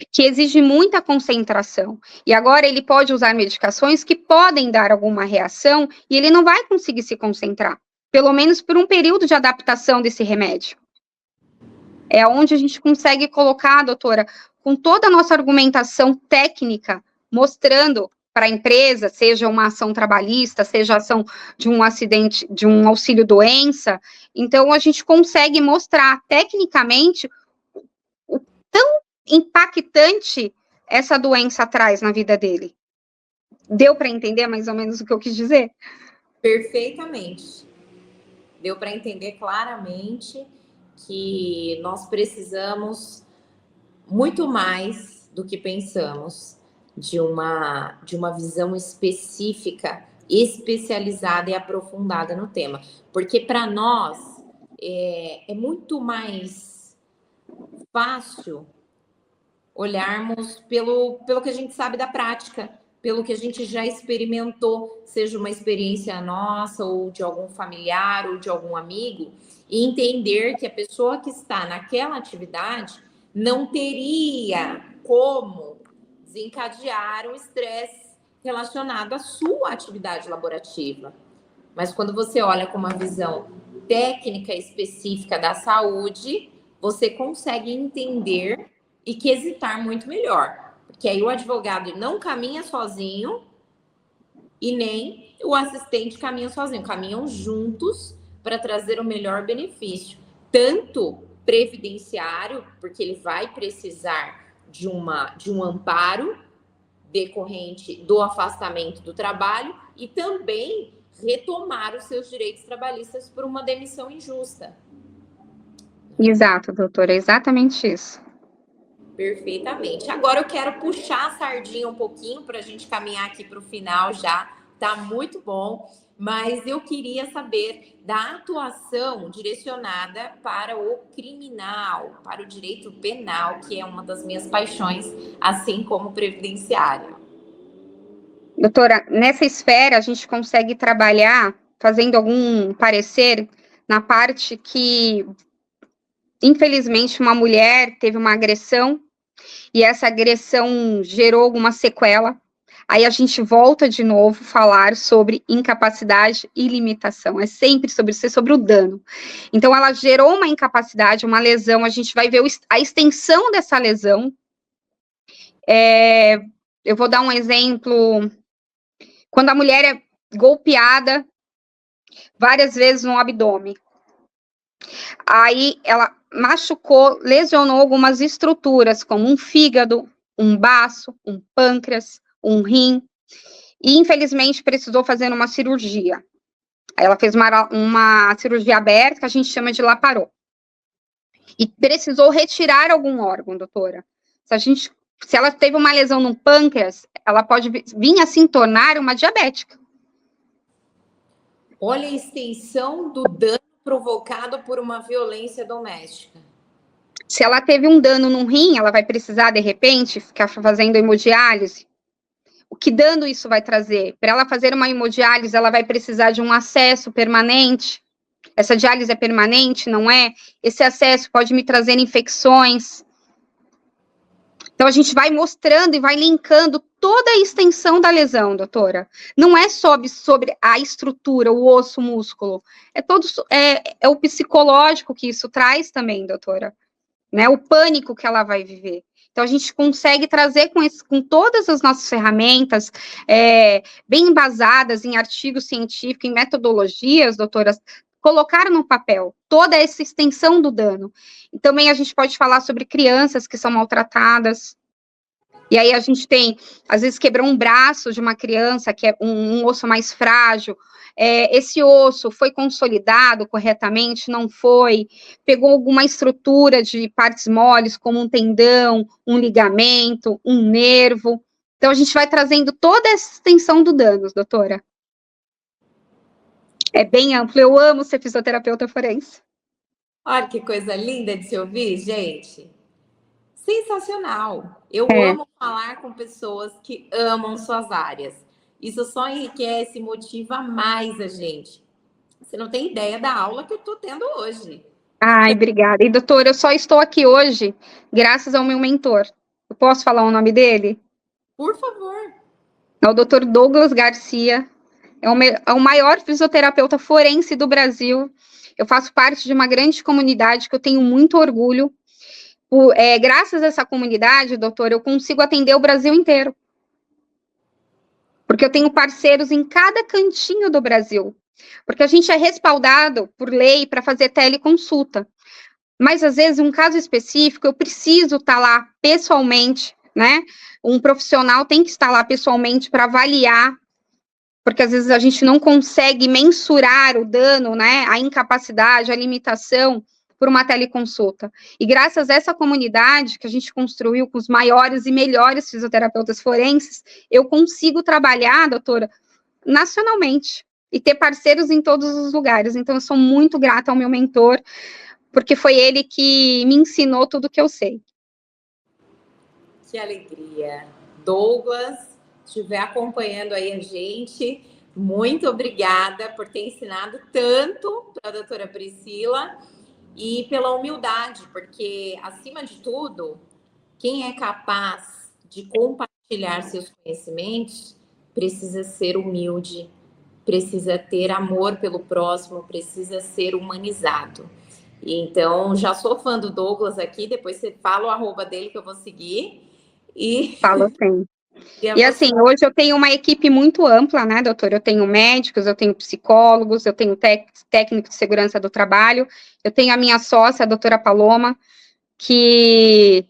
que exige muita concentração. E agora ele pode usar medicações que podem dar alguma reação e ele não vai conseguir se concentrar, pelo menos por um período de adaptação desse remédio. É onde a gente consegue colocar, doutora, com toda a nossa argumentação técnica, mostrando para a empresa, seja uma ação trabalhista, seja ação de um acidente, de um auxílio-doença, então a gente consegue mostrar tecnicamente o tão impactante essa doença traz na vida dele. Deu para entender mais ou menos o que eu quis dizer? Perfeitamente. Deu para entender claramente que nós precisamos muito mais do que pensamos de uma visão específica, especializada e aprofundada no tema. Porque para nós é muito mais fácil olharmos pelo que a gente sabe da prática, pelo que a gente já experimentou, seja uma experiência nossa, ou de algum familiar, ou de algum amigo, e entender que a pessoa que está naquela atividade não teria como desencadear o estresse relacionado à sua atividade laborativa. Mas quando você olha com uma visão técnica específica da saúde, você consegue entender e quesitar muito melhor. Porque aí o advogado não caminha sozinho e nem o assistente caminha sozinho. Caminham juntos para trazer o melhor benefício. Tanto previdenciário, porque ele vai precisar de um amparo decorrente do afastamento do trabalho e também retomar os seus direitos trabalhistas por uma demissão injusta. Exato, doutora, é exatamente isso. Perfeitamente. Agora eu quero puxar a sardinha um pouquinho para a gente caminhar aqui para o final já. Tá muito bom, mas eu queria saber da atuação direcionada para o criminal, para o direito penal, que é uma das minhas paixões, assim como o previdenciário. Doutora, nessa esfera a gente consegue trabalhar fazendo algum parecer na parte que, infelizmente, uma mulher teve uma agressão e essa agressão gerou alguma sequela. Aí a gente volta de novo a falar sobre incapacidade e limitação. É sempre sobre isso, é sobre o dano. Então, ela gerou uma incapacidade, uma lesão, a gente vai ver a extensão dessa lesão. Eu vou dar um exemplo. Quando a mulher é golpeada várias vezes no abdômen, aí ela machucou, lesionou algumas estruturas, como um fígado, um baço, um pâncreas, um rim. e infelizmente precisou fazer uma cirurgia. Ela fez uma cirurgia aberta, que a gente chama de laparô. E precisou retirar algum órgão, doutora. Se ela teve uma lesão no pâncreas, ela pode vir a se tornar uma diabética. Olha a extensão do dano provocado por uma violência doméstica. Se ela teve um dano no rim, ela vai precisar, de repente, ficar fazendo hemodiálise. O que dano isso vai trazer? Para ela fazer uma hemodiálise, ela vai precisar de um acesso permanente. Essa diálise é permanente, não é? Esse acesso pode me trazer infecções. Então, a gente vai mostrando e vai linkando toda a extensão da lesão, doutora. Não é só sobre a estrutura, o osso, o músculo. É o psicológico que isso traz também, doutora. Né? O pânico que ela vai viver. Então, a gente consegue trazer com todas as nossas ferramentas, bem embasadas em artigos científicos, em metodologias, doutoras, colocar no papel toda essa extensão do dano. E também a gente pode falar sobre crianças que são maltratadas. E aí a gente tem, às vezes, quebrou um braço de uma criança, que é um osso mais frágil. Esse osso foi consolidado corretamente? Não foi? Pegou alguma estrutura de partes moles, como um tendão, um ligamento, um nervo. Então, a gente vai trazendo toda essa extensão do dano, doutora. É bem amplo. Eu amo ser fisioterapeuta forense. Olha que coisa linda de se ouvir, gente. Sensacional. Eu amo falar com pessoas que amam suas áreas. Isso só enriquece e motiva mais a gente. Você não tem ideia da aula que eu estou tendo hoje. Ai, obrigada. E, doutora, eu só estou aqui hoje graças ao meu mentor. Eu posso falar o nome dele? Por favor. É o doutor Douglas Garcia. É o maior fisioterapeuta forense do Brasil. Eu faço parte de uma grande comunidade que eu tenho muito orgulho. Graças a essa comunidade, doutor, eu consigo atender o Brasil inteiro. Porque eu tenho parceiros em cada cantinho do Brasil. Porque a gente é respaldado por lei para fazer teleconsulta. Mas, às vezes, um caso específico, eu preciso estar lá pessoalmente, né? Um profissional tem que estar lá pessoalmente para avaliar, porque, às vezes, a gente não consegue mensurar o dano, né? A incapacidade, a limitação, por uma teleconsulta. E graças a essa comunidade que a gente construiu com os maiores e melhores fisioterapeutas forenses, eu consigo trabalhar, doutora, nacionalmente, e ter parceiros em todos os lugares. Então, eu sou muito grata ao meu mentor, porque foi ele que me ensinou tudo que eu sei. Que alegria. Douglas, estiver acompanhando aí a gente, muito obrigada por ter ensinado tanto para a doutora Priscila e pela humildade, porque, acima de tudo, quem é capaz de compartilhar seus conhecimentos precisa ser humilde, precisa ter amor pelo próximo, precisa ser humanizado. Então, já sou fã do Douglas aqui, depois você fala o arroba dele que eu vou seguir. Falo sim. E assim, hoje eu tenho uma equipe muito ampla, né, doutora? Eu tenho médicos, eu tenho psicólogos, eu tenho técnico de segurança do trabalho, eu tenho a minha sócia, a doutora Paloma, que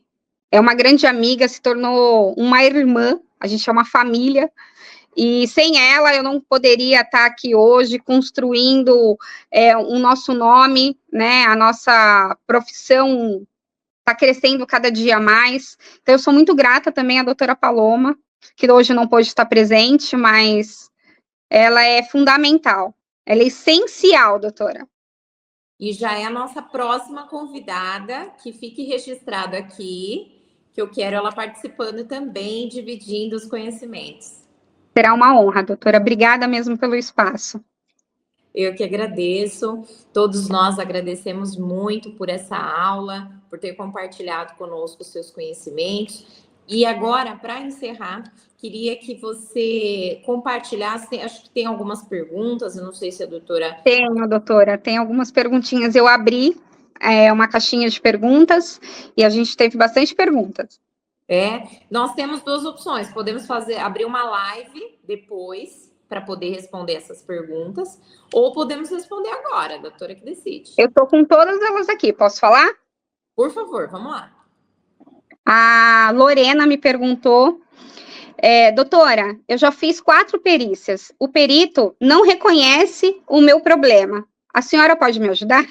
é uma grande amiga, se tornou uma irmã, a gente é uma família, e sem ela eu não poderia estar aqui hoje construindo o nosso nome, né, a nossa profissão está crescendo cada dia mais. Então, eu sou muito grata também à doutora Paloma, que hoje não pôde estar presente, mas ela é fundamental. Ela é essencial, doutora. E já é a nossa próxima convidada, que fique registrado aqui, que eu quero ela participando também, dividindo os conhecimentos. Será uma honra, doutora. Obrigada mesmo pelo espaço. Eu que agradeço. Todos nós agradecemos muito por essa aula, por ter compartilhado conosco os seus conhecimentos. E agora, para encerrar, queria que você compartilhasse, acho que tem algumas perguntas, eu não sei se a doutora... Tenho, doutora, tem algumas perguntinhas. Eu abri uma caixinha de perguntas e a gente teve bastante perguntas. Nós temos duas opções, podemos abrir uma live depois, para poder responder essas perguntas, ou podemos responder agora, a doutora que decide. Eu estou com todas elas aqui, posso falar? Por favor, vamos lá. A Lorena me perguntou Doutora, eu já fiz 4 perícias. O perito não reconhece o meu problema. A senhora pode me ajudar?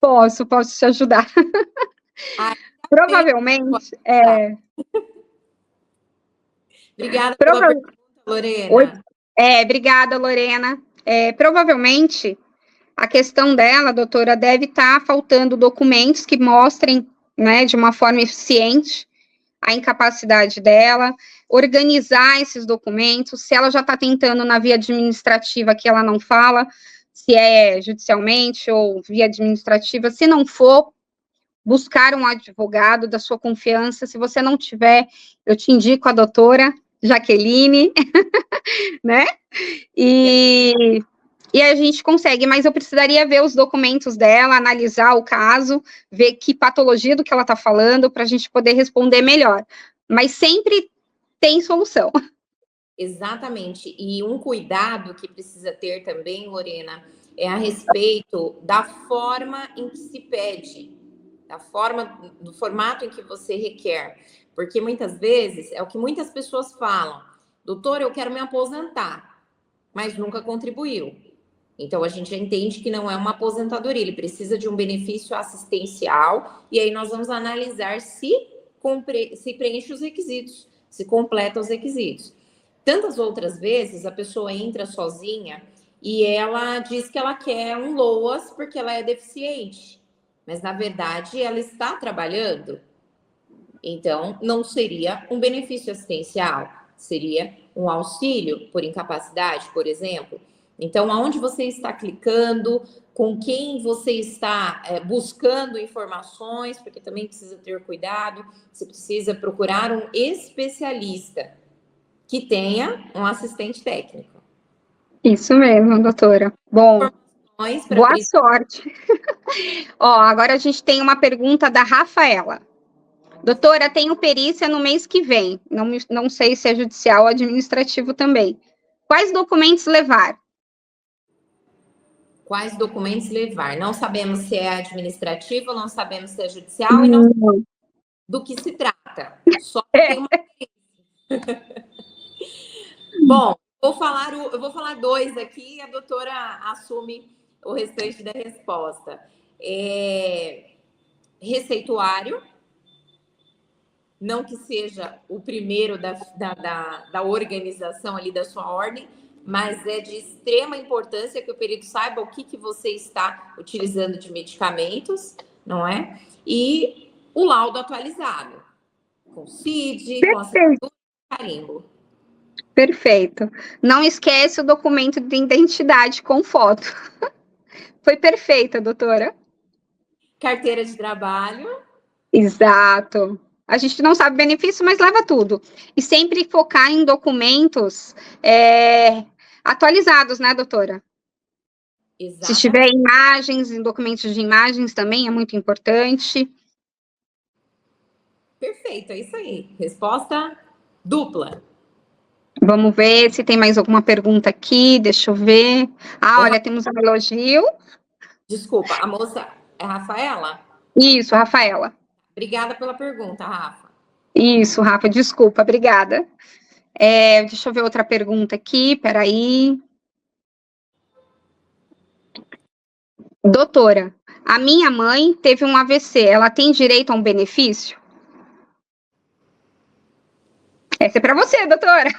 Posso te ajudar. Ai, Provavelmente, Obrigada pela pergunta, Lorena. Obrigada, Lorena. Provavelmente, a questão dela, doutora, deve estar faltando documentos que mostrem, né, de uma forma eficiente, a incapacidade dela, organizar esses documentos. Se ela já está tentando na via administrativa, que ela não fala, se é judicialmente ou via administrativa, se não for, buscar um advogado da sua confiança. Se você não tiver, eu te indico a doutora Jaqueline, né? E a gente consegue, mas eu precisaria ver os documentos dela, analisar o caso, ver que patologia do que ela está falando, para a gente poder responder melhor. Mas sempre tem solução. Exatamente. E um cuidado que precisa ter também, Lorena, é a respeito da forma em que se pede, do formato em que você requer. Porque muitas vezes é o que muitas pessoas falam: doutor, eu quero me aposentar, mas nunca contribuiu. Então, a gente já entende que não é uma aposentadoria, ele precisa de um benefício assistencial, e aí nós vamos analisar se preenche os requisitos, se completa os requisitos. Tantas outras vezes, a pessoa entra sozinha e ela diz que ela quer um LOAS porque ela é deficiente, mas, na verdade, ela está trabalhando. Então, não seria um benefício assistencial, seria um auxílio por incapacidade, por exemplo. Então, aonde você está clicando, com quem você está buscando informações, porque também precisa ter cuidado, você precisa procurar um especialista que tenha um assistente técnico. Isso mesmo, doutora. Bom, boa sorte. Agora a gente tem uma pergunta da Rafaela. Doutora, tenho perícia no mês que vem. Não sei se é judicial ou administrativo também. Quais documentos levar? Quais documentos levar? Não sabemos se é administrativo, não sabemos se é judicial e não sabemos do que se trata. Só tem uma Bom, eu vou falar 2 aqui e a doutora assume o restante da resposta. Receituário, não que seja o primeiro da organização ali da sua ordem, mas é de extrema importância que o perito saiba o que você está utilizando de medicamentos, não é? E o laudo atualizado, com CID, com assinatura e carimbo. Perfeito. Não esquece o documento de identidade com foto. Foi perfeita, doutora. Carteira de trabalho. Exato. A gente não sabe o benefício, mas leva tudo. E sempre focar em documentos atualizados, né, doutora? Exatamente. Se tiver imagens, em documentos de imagens também é muito importante. Perfeito, é isso aí. Resposta dupla. Vamos ver se tem mais alguma pergunta aqui. Deixa eu ver. Olha, temos um elogio. Desculpa, a moça é Rafaela? Isso, Rafaela. Obrigada pela pergunta, Rafa. Isso, Rafa, desculpa, obrigada. Deixa eu ver outra pergunta aqui, peraí. Doutora, a minha mãe teve um AVC, ela tem direito a um benefício? Essa é para você, doutora.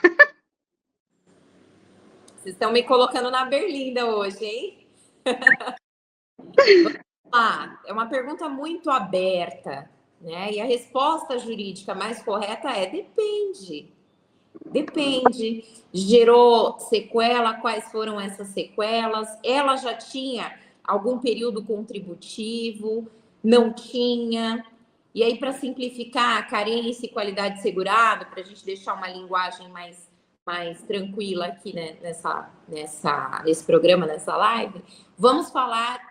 Vocês estão me colocando na berlinda hoje, hein? Vamos lá. É uma pergunta muito aberta, né? E a resposta jurídica mais correta é depende. Depende. Gerou sequela? Quais foram essas sequelas? Ela já tinha algum período contributivo? Não tinha? E aí, para simplificar, carência e qualidade segurada, para a gente deixar uma linguagem mais tranquila aqui, né, nesse programa, nessa live, vamos falar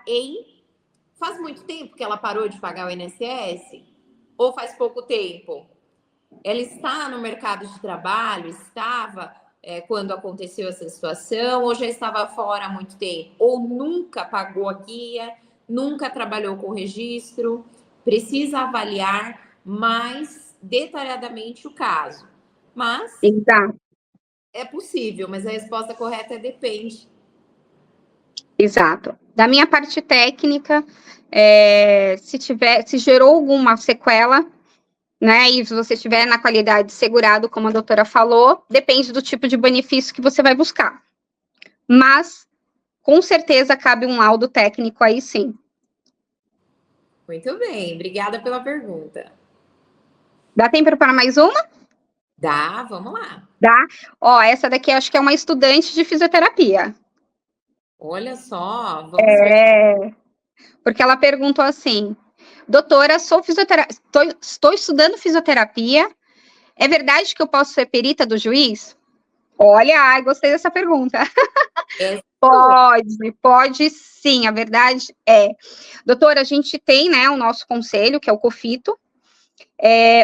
faz muito tempo que ela parou de pagar o INSS? Ou faz pouco tempo? Ela está no mercado de trabalho? Estava quando aconteceu essa situação? Ou já estava fora há muito tempo? Ou nunca pagou a guia? Nunca trabalhou com registro? Precisa avaliar mais detalhadamente o caso. Mas Exato. é possível, mas a resposta correta é depende. Exato. Da minha parte técnica, se gerou alguma sequela, né, e se você estiver na qualidade segurado, como a doutora falou, depende do tipo de benefício que você vai buscar. Mas, com certeza, cabe um laudo técnico aí sim. Muito bem, obrigada pela pergunta. Dá tempo para mais uma? Dá, vamos lá. Dá. Ó, essa daqui eu acho que é uma estudante de fisioterapia. Olha só, vamos ver. Porque ela perguntou assim: doutora, estou estudando fisioterapia. É verdade que eu posso ser perita do juiz? Olha, ai, gostei dessa pergunta. Pode sim, a verdade é. Doutora, a gente tem, né, o nosso conselho, que é o COFITO,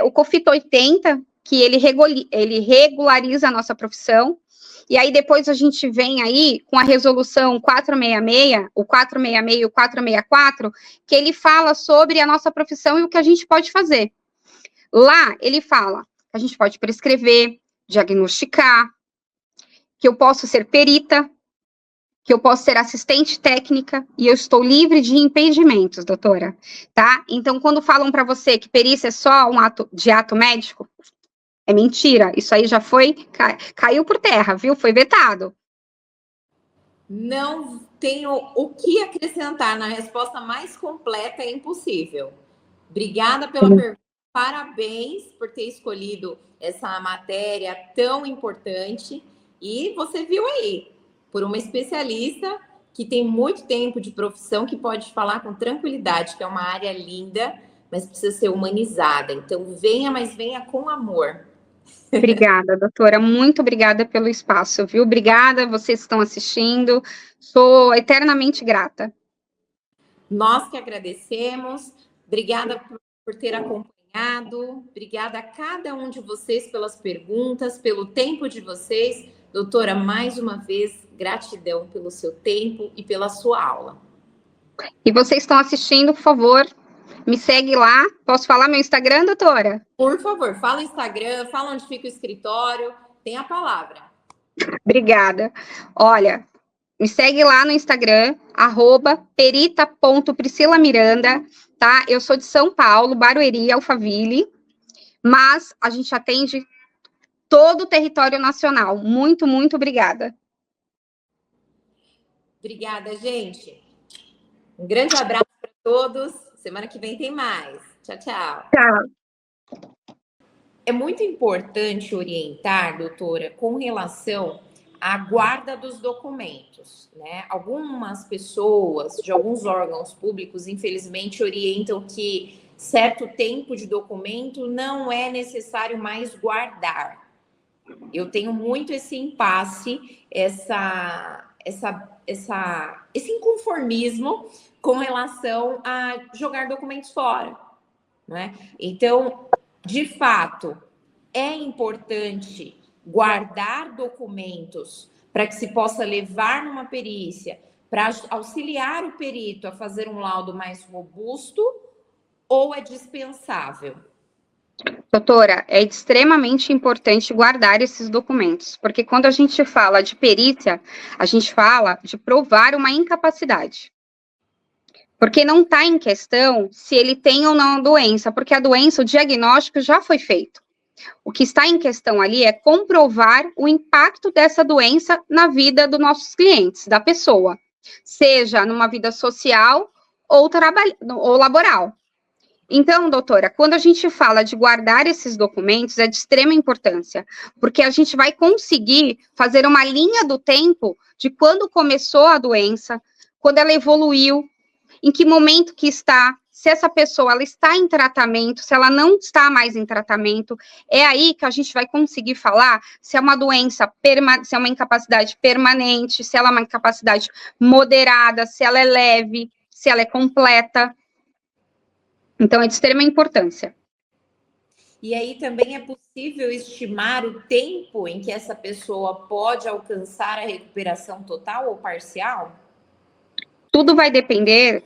o COFITO 80, que ele regulariza a nossa profissão, e aí depois a gente vem aí com a resolução 466, o 466 e o 464, que ele fala sobre a nossa profissão e o que a gente pode fazer. Lá, ele fala que a gente pode prescrever, diagnosticar, que eu posso ser perita, que eu posso ser assistente técnica e eu estou livre de impedimentos, doutora, tá? Então, quando falam para você que perícia é só um ato médico, é mentira. Isso aí já caiu por terra, viu? Foi vetado. Não tenho o que acrescentar na resposta mais completa, é impossível. Obrigada pela pergunta, parabéns por ter escolhido essa matéria tão importante. E você viu aí, por uma especialista que tem muito tempo de profissão, que pode falar com tranquilidade, que é uma área linda, mas precisa ser humanizada. Então, venha, mas venha com amor. Obrigada, doutora. Muito obrigada pelo espaço, viu? Obrigada, vocês que estão assistindo. Sou eternamente grata. Nós que agradecemos. Obrigada por ter acompanhado. Obrigada a cada um de vocês pelas perguntas, pelo tempo de vocês. Doutora, mais uma vez, gratidão pelo seu tempo e pela sua aula. E vocês estão assistindo, por favor, me segue lá. Posso falar meu Instagram, doutora? Por favor, fala o Instagram, fala onde fica o escritório. Tem a palavra. Obrigada. Olha, me segue lá no Instagram, @perita.priscilamiranda, tá? Eu sou de São Paulo, Barueri, Alphaville, mas a gente atende todo o território nacional. Muito, muito obrigada. Obrigada, gente. Um grande abraço para todos. Semana que vem tem mais. Tchau, tchau. Tchau. É muito importante orientar, doutora, com relação à guarda dos documentos, né? Algumas pessoas de alguns órgãos públicos, infelizmente, orientam que certo tempo de documento não é necessário mais guardar. Eu tenho muito esse impasse, esse inconformismo com relação a jogar documentos fora, né? Então, de fato, é importante guardar documentos para que se possa levar numa perícia, para auxiliar o perito a fazer um laudo mais robusto, ou é dispensável? Doutora, é extremamente importante guardar esses documentos, porque quando a gente fala de perícia, a gente fala de provar uma incapacidade. Porque não está em questão se ele tem ou não a doença, porque a doença, o diagnóstico já foi feito. O que está em questão ali é comprovar o impacto dessa doença na vida dos nossos clientes, da pessoa, seja numa vida social ou laboral. Então, doutora, quando a gente fala de guardar esses documentos, é de extrema importância, porque a gente vai conseguir fazer uma linha do tempo de quando começou a doença, quando ela evoluiu, em que momento que está, se essa pessoa ela está em tratamento, se ela não está mais em tratamento, é aí que a gente vai conseguir falar se é uma doença, se é uma incapacidade permanente, se ela é uma incapacidade moderada, se ela é leve, se ela é completa. Então, é de extrema importância. E aí também é possível estimar o tempo em que essa pessoa pode alcançar a recuperação total ou parcial? Tudo vai depender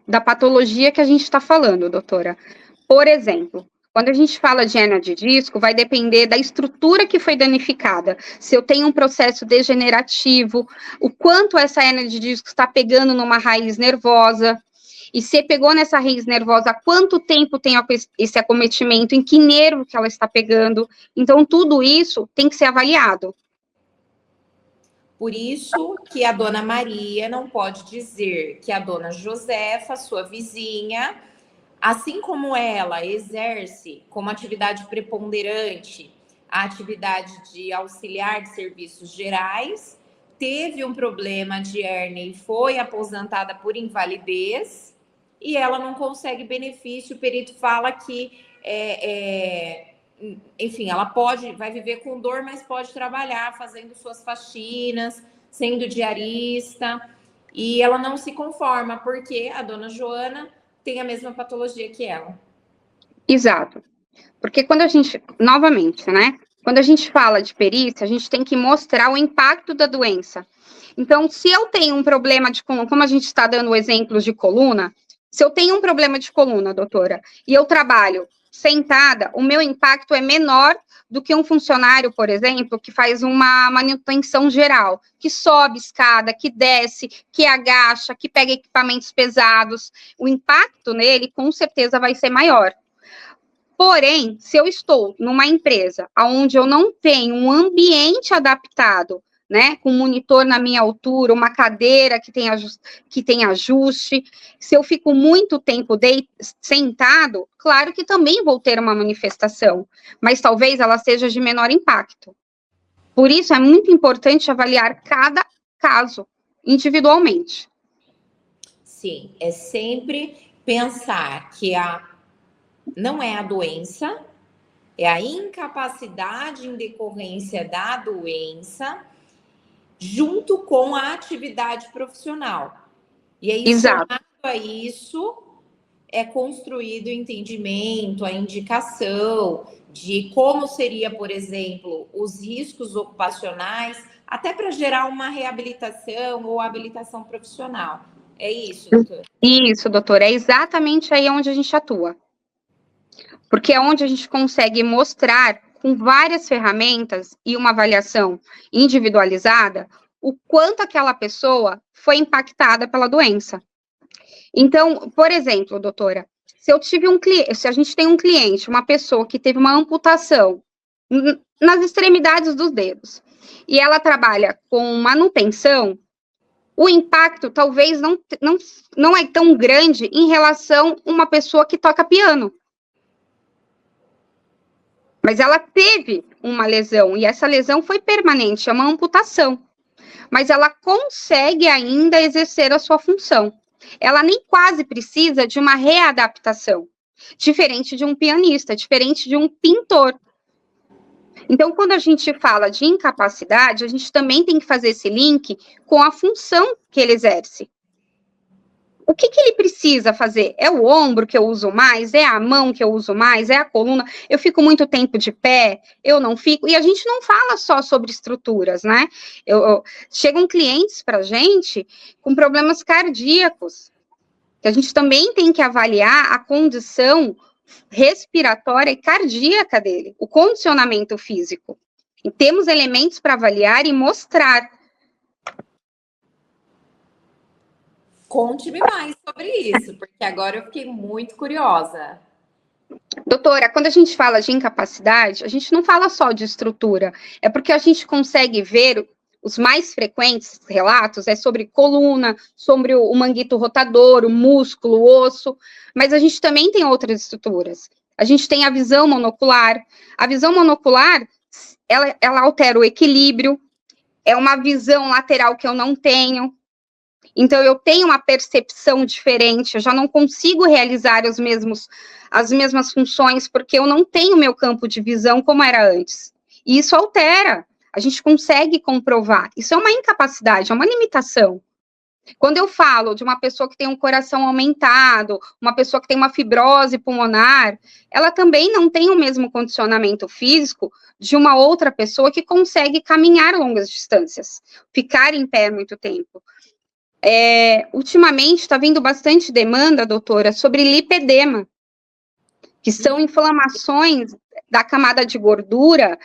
da patologia que a gente está falando, doutora. Por exemplo, Quando a gente fala de hérnia de disco, vai depender da estrutura que foi danificada. Se eu tenho um processo degenerativo, o quanto essa hérnia de disco está pegando numa raiz nervosa, e se pegou nessa raiz nervosa, há quanto tempo tem esse acometimento, em que nervo que ela está pegando. Então, tudo isso tem que ser avaliado. Por isso que a dona Maria não pode dizer que a dona Josefa, sua vizinha, assim como ela exerce como atividade preponderante a atividade de auxiliar de serviços gerais, teve um problema de hérnia e foi aposentada por invalidez, e ela não consegue benefício. O perito fala que, enfim, ela vai viver com dor, mas pode trabalhar fazendo suas faxinas, sendo diarista, e ela não se conforma, porque a dona Joana tem a mesma patologia que ela. Exato. Porque quando a gente, novamente, né? Quando a gente fala de perícia, a gente tem que mostrar o impacto da doença. Então, se eu tenho um problema de coluna, como a gente está dando exemplos de coluna, se eu tenho um problema de coluna, doutora, e eu trabalho sentada, o meu impacto é menor do que um funcionário, por exemplo, que faz uma manutenção geral, que sobe escada, que desce, que agacha, que pega equipamentos pesados. O impacto nele, com certeza, vai ser maior. Porém, se eu estou numa empresa onde eu não tenho um ambiente adaptado, né, com um monitor na minha altura, uma cadeira que tem ajuste, se eu fico muito tempo sentado, claro que também vou ter uma manifestação, mas talvez ela seja de menor impacto. Por isso, é muito importante avaliar cada caso individualmente. Sim, é sempre pensar que não é a doença, é a incapacidade em decorrência da doença, junto com a atividade profissional. E aí, somado a isso, é construído o entendimento, a indicação de como seria, por exemplo, os riscos ocupacionais, até para gerar uma reabilitação ou habilitação profissional. É isso, doutora? Isso, doutora, é exatamente aí onde a gente atua. Porque é onde a gente consegue mostrar, com várias ferramentas e uma avaliação individualizada, o quanto aquela pessoa foi impactada pela doença. Então, por exemplo, doutora, se a gente tem um cliente, uma pessoa que teve uma amputação nas extremidades dos dedos, e ela trabalha com manutenção, o impacto talvez não é tão grande em relação a uma pessoa que toca piano. Mas ela teve uma lesão, e essa lesão foi permanente, é uma amputação. Mas ela consegue ainda exercer a sua função. Ela nem quase precisa de uma readaptação, diferente de um pianista, diferente de um pintor. Então, quando a gente fala de incapacidade, a gente também tem que fazer esse link com a função que ele exerce. O que ele precisa fazer? É o ombro que eu uso mais? É a mão que eu uso mais? É a coluna? Eu fico muito tempo de pé? Eu não fico? E a gente não fala só sobre estruturas, né? Chegam clientes para a gente com problemas cardíacos, que a gente também tem que avaliar a condição respiratória e cardíaca dele, o condicionamento físico. E temos elementos para avaliar e mostrar. Conte-me mais sobre isso, porque agora eu fiquei muito curiosa. Doutora, quando a gente fala de incapacidade, a gente não fala só de estrutura, é porque a gente consegue ver os mais frequentes relatos é sobre coluna, sobre o manguito rotador, o músculo, o osso, mas a gente também tem outras estruturas. A gente tem a visão monocular. A visão monocular, ela altera o equilíbrio, é uma visão lateral que eu não tenho. Então, eu tenho uma percepção diferente, eu já não consigo realizar as mesmas funções, porque eu não tenho meu campo de visão como era antes. E isso altera, a gente consegue comprovar. Isso é uma incapacidade, é uma limitação. Quando eu falo de uma pessoa que tem um coração aumentado, uma pessoa que tem uma fibrose pulmonar, ela também não tem o mesmo condicionamento físico de uma outra pessoa que consegue caminhar longas distâncias, ficar em pé muito tempo. Ultimamente está vindo bastante demanda, doutora, sobre lipedema, que são inflamações da camada de gordura,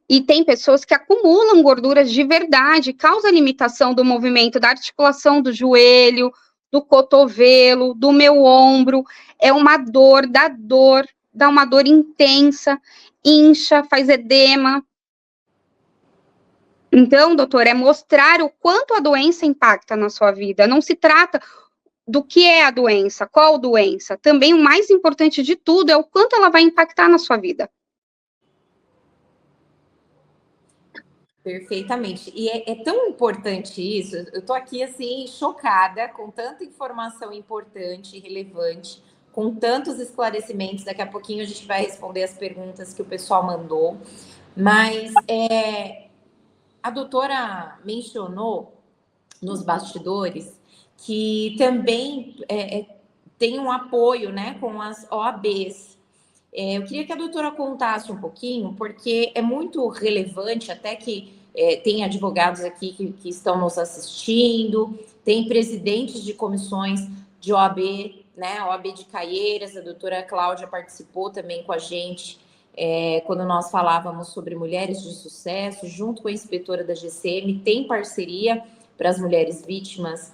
e tem pessoas que acumulam gorduras de verdade, causa limitação do movimento da articulação do joelho, do cotovelo, do meu ombro, é uma dor, dá uma dor intensa, incha, faz edema. Então, doutor, é mostrar o quanto a doença impacta na sua vida. Não se trata do que é a doença, qual doença. Também o mais importante de tudo é o quanto ela vai impactar na sua vida. Perfeitamente. E é tão importante isso. Eu estou aqui, assim, chocada com tanta informação importante e relevante, com tantos esclarecimentos. Daqui a pouquinho a gente vai responder as perguntas que o pessoal mandou. Mas a doutora mencionou nos bastidores que também tem um apoio, né, com as OABs. Eu queria que a doutora contasse um pouquinho, porque é muito relevante, até que tem advogados aqui que estão nos assistindo, tem presidentes de comissões de OAB, né, OAB de Caieiras, a doutora Cláudia participou também com a gente, quando nós falávamos sobre mulheres de sucesso, junto com a inspetora da GCM, tem parceria para as mulheres vítimas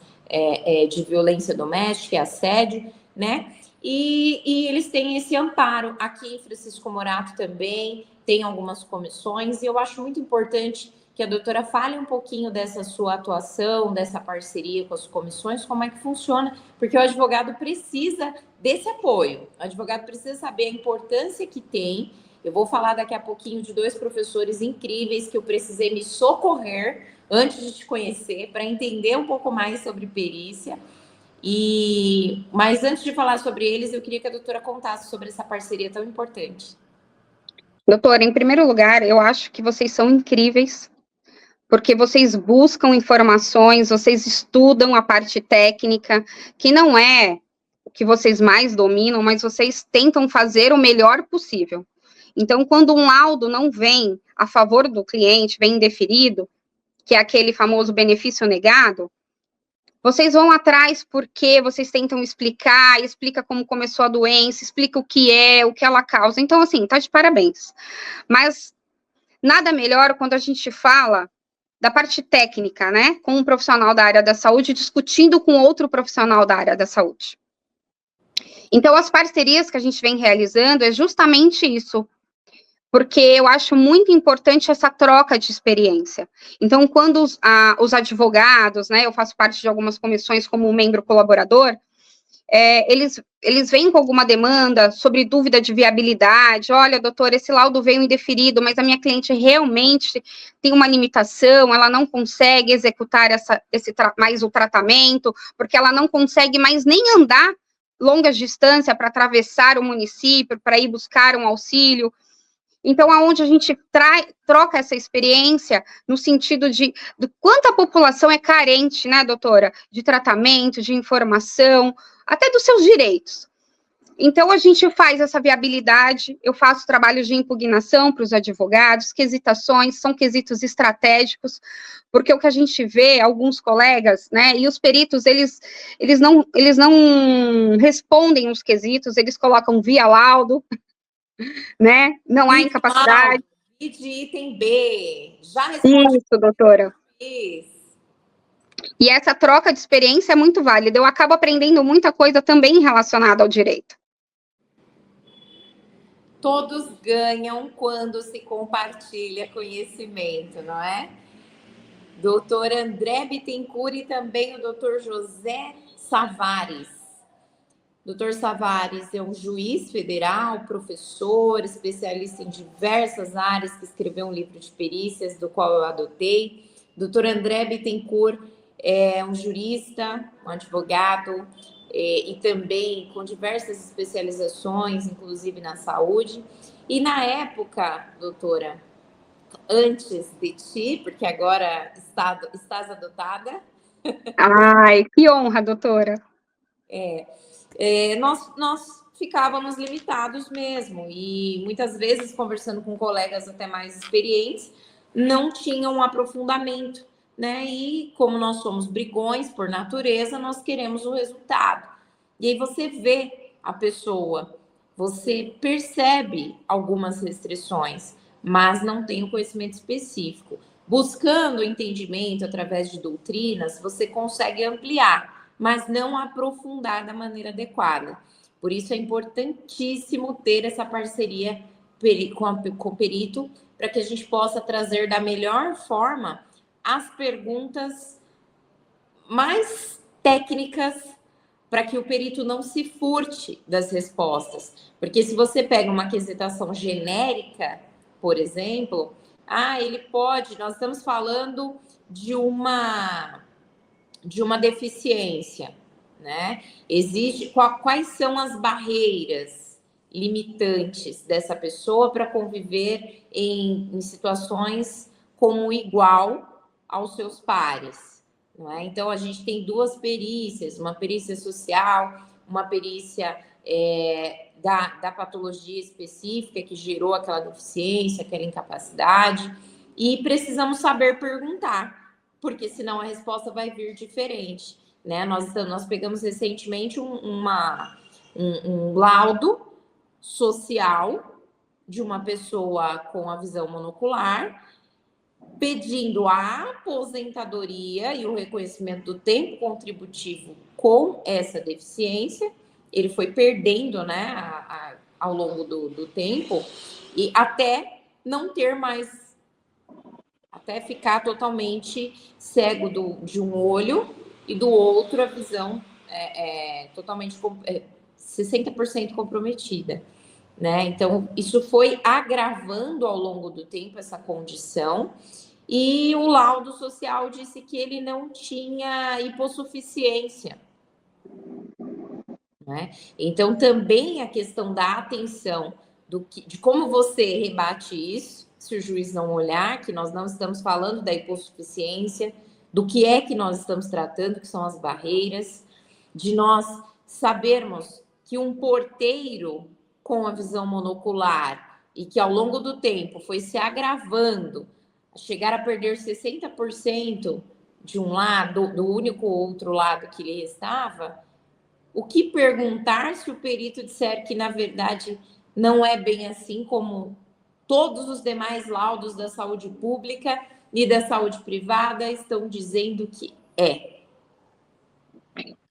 de violência doméstica e assédio, né? E eles têm esse amparo. Aqui em Francisco Morato também tem algumas comissões, e eu acho muito importante que a doutora fale um pouquinho dessa sua atuação, dessa parceria com as comissões, como é que funciona, porque o advogado precisa desse apoio, o advogado precisa saber a importância que tem. Eu vou falar daqui a pouquinho de 2 professores incríveis que eu precisei me socorrer antes de te conhecer, para entender um pouco mais sobre perícia. Mas antes de falar sobre eles, eu queria que a doutora contasse sobre essa parceria tão importante. Doutora, em primeiro lugar, eu acho que vocês são incríveis, porque vocês buscam informações, vocês estudam a parte técnica, que não é o que vocês mais dominam, mas vocês tentam fazer o melhor possível. Então, quando um laudo não vem a favor do cliente, vem indeferido, que é aquele famoso benefício negado, vocês vão atrás porque vocês tentam explicar, explica como começou a doença, explica o que ela causa. Então, assim, tá de parabéns. Mas nada melhor quando a gente fala da parte técnica, né, com um profissional da área da saúde discutindo com outro profissional da área da saúde. Então, as parcerias que a gente vem realizando é justamente isso, porque eu acho muito importante essa troca de experiência. Então, quando os advogados, né, eu faço parte de algumas comissões como membro colaborador, eles vêm com alguma demanda sobre dúvida de viabilidade. Olha, doutor, esse laudo veio indeferido, mas a minha cliente realmente tem uma limitação, ela não consegue executar mais o tratamento, porque ela não consegue mais nem andar longas distâncias para atravessar o município, para ir buscar um auxílio. Então, aonde a gente troca essa experiência no sentido de quanto a população é carente, né, doutora, de tratamento, de informação, até dos seus direitos. Então, a gente faz essa viabilidade, eu faço trabalhos de impugnação para os advogados, quesitações, são quesitos estratégicos, porque o que a gente vê, alguns colegas, né, e os peritos, eles não respondem os quesitos, eles colocam via laudo, né, não há incapacidade. E de item B, já respondi. Isso, doutora. Isso. E essa troca de experiência é muito válida, eu acabo aprendendo muita coisa também relacionada ao direito. Todos ganham quando se compartilha conhecimento, não é? Doutor André Bittencourt e também o doutor José Savares. Doutor Savares é um juiz federal, professor, especialista em diversas áreas, que escreveu um livro de perícias, do qual eu adotei. Doutor André Bittencourt é um jurista, um advogado, e também com diversas especializações, inclusive na saúde. E na época, doutora, antes de ti, porque agora estás adotada. Ai, que honra, doutora. Nós ficávamos limitados mesmo, e muitas vezes, conversando com colegas até mais experientes, não tinham um aprofundamento, né? E como nós somos brigões por natureza, nós queremos o resultado. E aí você vê a pessoa você percebe algumas restrições, mas não tem o conhecimento específico. Buscando entendimento através de doutrinas, você consegue ampliar, mas não aprofundar da maneira adequada. Por isso é importantíssimo ter essa parceria com o perito, para que a gente possa trazer da melhor forma as perguntas mais técnicas, para que o perito não se furte das respostas. Porque se você pega uma quesitação genérica, por exemplo, ele pode, nós estamos falando de uma deficiência, né? Quais são as barreiras limitantes dessa pessoa para conviver em situações como igual aos seus pares, não é? Então, a gente tem duas perícias, uma perícia social, uma perícia da patologia específica que gerou aquela deficiência, aquela incapacidade, e precisamos saber perguntar, porque senão a resposta vai vir diferente, né? Nós pegamos recentemente um laudo social de uma pessoa com a visão monocular, pedindo a aposentadoria e o reconhecimento do tempo contributivo com essa deficiência. Ele foi perdendo, né, ao longo do tempo, e até não ter mais, até ficar totalmente cego de um olho, e do outro a visão totalmente 60% comprometida, né? Então, isso foi agravando ao longo do tempo essa condição, e o laudo social disse que ele não tinha hipossuficiência, né? Então, também a questão da atenção de como você rebate isso, se o juiz não olhar, que nós não estamos falando da hipossuficiência, do que é que nós estamos tratando, que são as barreiras, de nós sabermos que um porteiro com a visão monocular e que ao longo do tempo foi se agravando, chegar a perder 60% de um lado, do único outro lado que lhe restava, o que perguntar se o perito disser que, na verdade, não é bem assim como todos os demais laudos da saúde pública e da saúde privada estão dizendo que é?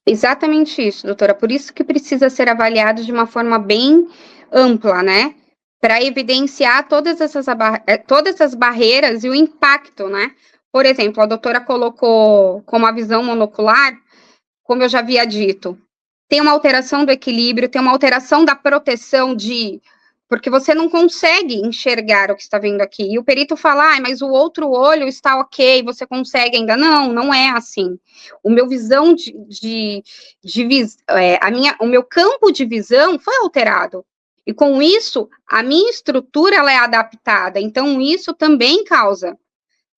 Exatamente isso, doutora. Por isso que precisa ser avaliado de uma forma bem ampla, né? Para evidenciar todas essas barreiras e o impacto, né? Por exemplo, a doutora colocou como a visão monocular, como eu já havia dito, tem uma alteração do equilíbrio, tem uma alteração da proteção porque você não consegue enxergar o que está vendo aqui. E o perito fala, mas o outro olho está ok, você consegue ainda. Não, não é assim. O meu visão o meu campo de visão foi alterado. E com isso, a minha estrutura ela é adaptada. Então, isso também causa.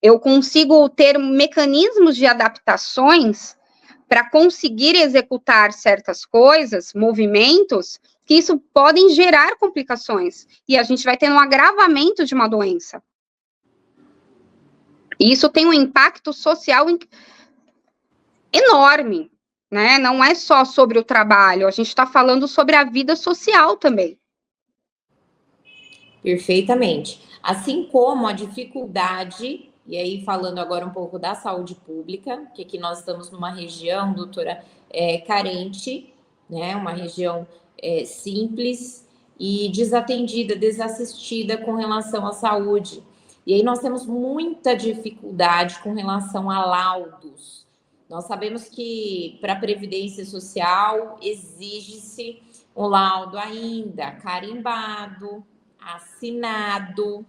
Eu consigo ter mecanismos de adaptações para conseguir executar certas coisas, movimentos, que isso podem gerar complicações. E a gente vai ter um agravamento de uma doença. E isso tem um impacto social enorme, né? Não é só sobre o trabalho, a gente está falando sobre a vida social também. Perfeitamente. Assim como a dificuldade, e aí falando agora um pouco da saúde pública, que aqui nós estamos numa região, doutora, carente, né? Uma região simples e desatendida, desassistida com relação à saúde. E aí nós temos muita dificuldade com relação a laudos. Nós sabemos que para a Previdência Social exige-se um laudo ainda carimbado, assinado,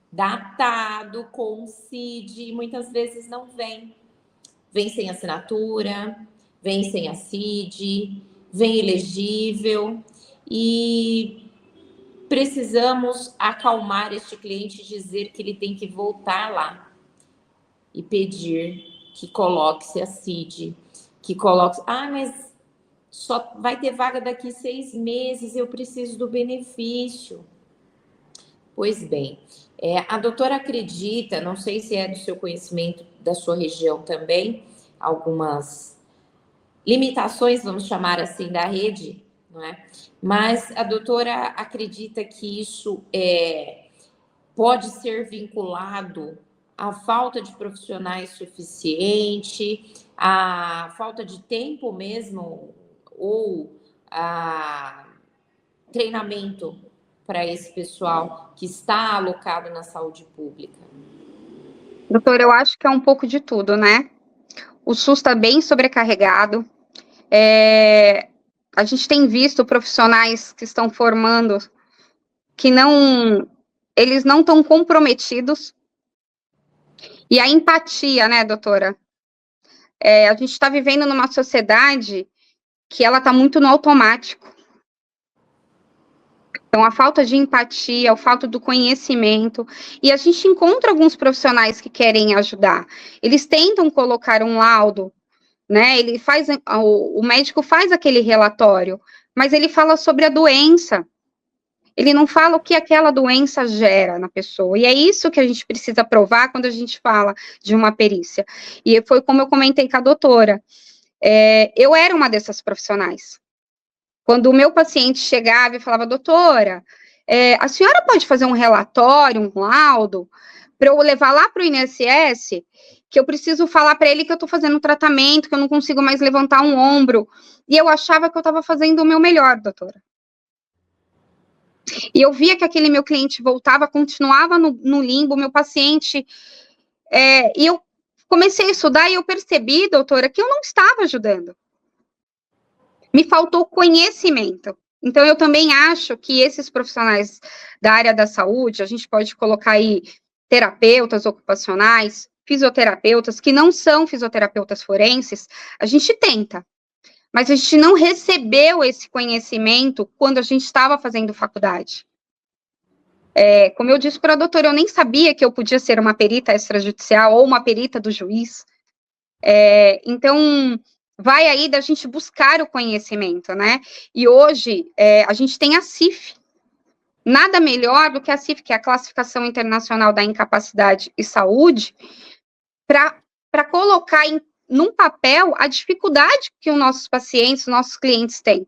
datado com o CID, e muitas vezes não vem. Vem sem assinatura, vem sem a CID, vem ilegível, e precisamos acalmar este cliente e dizer que ele tem que voltar lá e pedir que coloque-se a CID, que coloque... mas só vai ter vaga daqui 6 meses, eu preciso do benefício. Pois bem, a doutora acredita, não sei se é do seu conhecimento da sua região também, algumas limitações, vamos chamar assim, da rede, não é? Mas a doutora acredita que isso pode ser vinculado à falta de profissionais suficiente, à falta de tempo mesmo, ou a treinamento para esse pessoal que está alocado na saúde pública? Doutora, eu acho que é um pouco de tudo, né? O SUS está bem sobrecarregado. A gente tem visto profissionais que estão formando que eles não estão comprometidos. E a empatia, né, doutora? A gente está vivendo numa sociedade que ela está muito no automático. Então, a falta de empatia, a falta do conhecimento, e a gente encontra alguns profissionais que querem ajudar. Eles tentam colocar um laudo, né? O médico faz aquele relatório, mas ele fala sobre a doença. Ele não fala o que aquela doença gera na pessoa. E é isso que a gente precisa provar quando a gente fala de uma perícia. E foi como eu comentei com a doutora. Eu era uma dessas profissionais. Quando o meu paciente chegava e falava, doutora, a senhora pode fazer um relatório, um laudo, para eu levar lá para o INSS, que eu preciso falar para ele que eu estou fazendo um tratamento, que eu não consigo mais levantar um ombro. E eu achava que eu estava fazendo o meu melhor, doutora. E eu via que aquele meu cliente voltava, continuava no limbo, meu paciente, e eu comecei a estudar e eu percebi, doutora, que eu não estava ajudando. Me faltou conhecimento. Então, eu também acho que esses profissionais da área da saúde, a gente pode colocar aí terapeutas ocupacionais, fisioterapeutas, que não são fisioterapeutas forenses, a gente tenta, mas a gente não recebeu esse conhecimento quando a gente estava fazendo faculdade. Como eu disse para a doutora, eu nem sabia que eu podia ser uma perita extrajudicial ou uma perita do juiz. Então, vai aí da gente buscar o conhecimento, né? E hoje, a gente tem a CIF. Nada melhor do que a CIF, que é a Classificação Internacional da Incapacidade e Saúde, para colocar num papel a dificuldade que os nossos pacientes, os nossos clientes têm,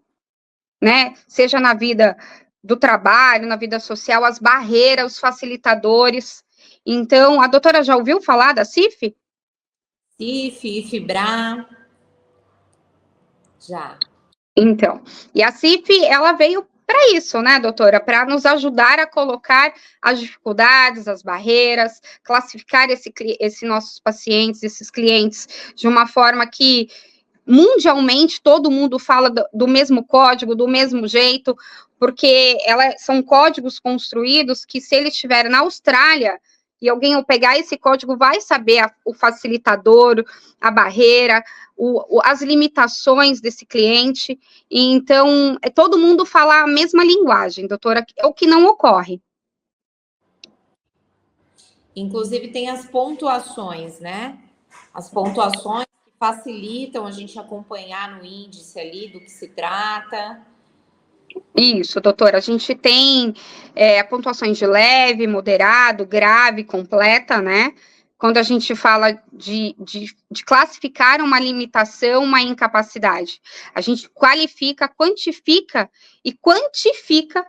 né? Seja na vida do trabalho, na vida social, as barreiras, os facilitadores. Então, a doutora já ouviu falar da CIF? CIF, IFBRA, já. Então, e a CIF, ela veio para isso, né, doutora? Para nos ajudar a colocar as dificuldades, as barreiras, classificar esses nossos pacientes, esses clientes, de uma forma que mundialmente todo mundo fala do mesmo código, do mesmo jeito, porque são códigos construídos que, se ele estiver na Austrália e alguém ao pegar esse código vai saber o facilitador, a barreira, as limitações desse cliente. E então, todo mundo fala a mesma linguagem, doutora, é o que não ocorre. Inclusive, tem as pontuações, né? As pontuações que facilitam a gente acompanhar no índice ali do que se trata. Isso, doutora, a gente tem pontuações de leve, moderado, grave, completa, né? Quando a gente fala de classificar uma limitação, uma incapacidade, a gente qualifica, quantifica e quantifica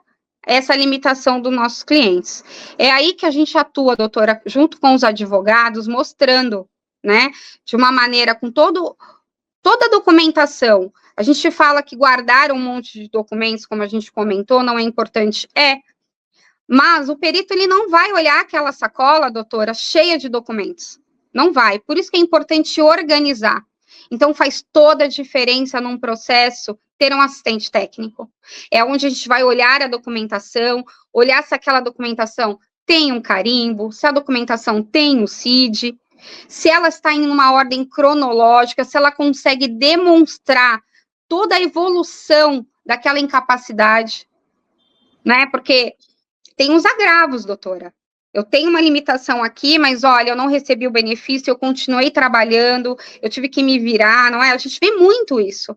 essa limitação dos nossos clientes. É aí que a gente atua, doutora, junto com os advogados, mostrando, né, de uma maneira com toda a documentação. A gente fala que guardar um monte de documentos, como a gente comentou, não é importante. Mas o perito, ele não vai olhar aquela sacola, doutora, cheia de documentos. Não vai. Por isso que é importante organizar. Então, faz toda a diferença num processo ter um assistente técnico. É onde a gente vai olhar a documentação, olhar se aquela documentação tem um carimbo, se a documentação tem o CID, se ela está em uma ordem cronológica, se ela consegue demonstrar toda a evolução daquela incapacidade, né? Porque tem os agravos, doutora. Eu tenho uma limitação aqui, mas olha, eu não recebi o benefício, eu continuei trabalhando, eu tive que me virar, não é? A gente vê muito isso.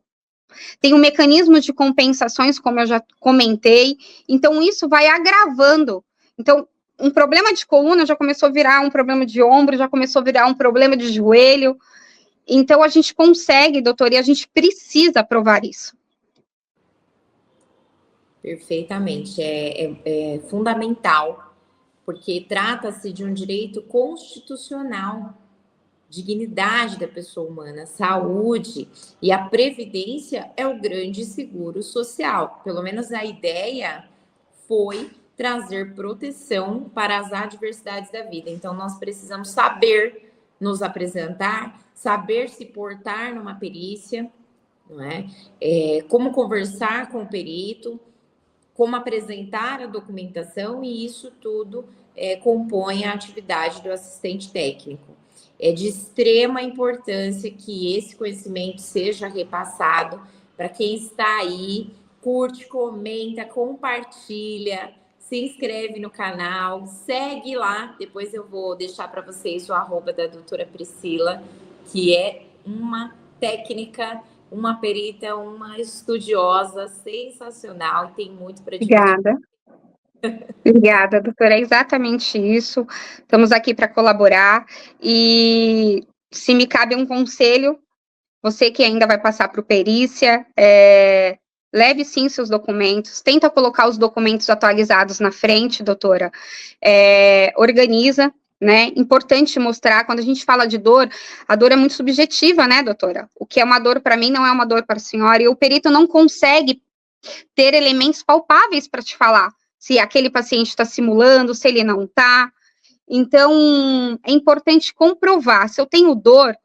Tem um mecanismo de compensações, como eu já comentei, então isso vai agravando. Então, um problema de coluna já começou a virar um problema de ombro, já começou a virar um problema de joelho. Então, a gente consegue, doutora, e a gente precisa provar isso. Perfeitamente, é fundamental, porque trata-se de um direito constitucional, dignidade da pessoa humana, saúde, e a previdência é o grande seguro social. Pelo menos a ideia foi trazer proteção para as adversidades da vida. Então, nós precisamos saber nos apresentar, saber se portar numa perícia, não é? Como conversar com o perito, como apresentar a documentação, e isso tudo compõe a atividade do assistente técnico. É de extrema importância que esse conhecimento seja repassado para quem está aí. Curte, comenta, compartilha, se inscreve no canal, segue lá. Depois eu vou deixar para vocês o arroba da doutora Priscila, que é uma técnica, uma perita, uma estudiosa sensacional, tem muito para dividir. Obrigada. Obrigada, doutora, é exatamente isso. Estamos aqui para colaborar e, se me cabe um conselho, você que ainda vai passar para o perícia, leve sim seus documentos, tenta colocar os documentos atualizados na frente, doutora, organiza, né? Importante mostrar, quando a gente fala de dor, a dor é muito subjetiva, né, doutora? O que é uma dor para mim não é uma dor para a senhora, e o perito não consegue ter elementos palpáveis para te falar se aquele paciente está simulando, se ele não está. Então, é importante comprovar. Se eu tenho dor,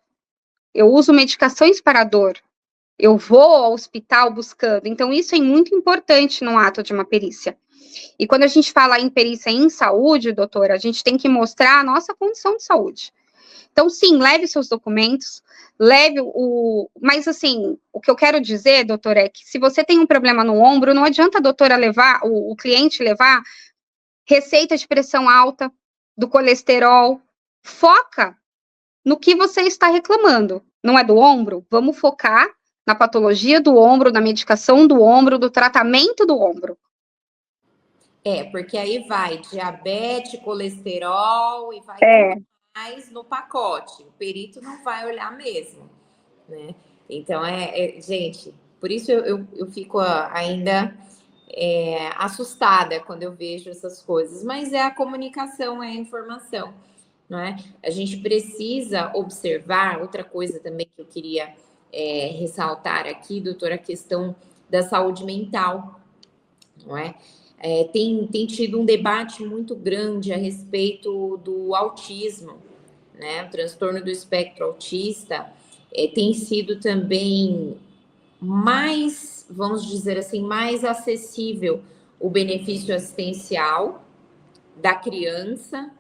eu uso medicações para dor, eu vou ao hospital buscando. Então, isso é muito importante no ato de uma perícia. E quando a gente fala em perícia em saúde, doutora, a gente tem que mostrar a nossa condição de saúde. Então, sim, leve seus documentos, leve o... Mas, assim, o que eu quero dizer, doutora, é que se você tem um problema no ombro, não adianta a doutora levar, o cliente levar receita de pressão alta, do colesterol. Foca no que você está reclamando. Não é do ombro? Vamos focar na patologia do ombro, na medicação do ombro, do tratamento do ombro. Porque aí vai diabetes, colesterol e vai tudo mais no pacote. O perito não vai olhar mesmo, né? Então, gente, por isso eu fico ainda assustada quando eu vejo essas coisas. Mas é a comunicação, é a informação, não é? A gente precisa observar, outra coisa também que eu queria ressaltar aqui, doutora, a questão da saúde mental, não é? Tem tido um debate muito grande a respeito do autismo, né? O transtorno do espectro autista tem sido também mais, vamos dizer assim, mais acessível o benefício assistencial da criança,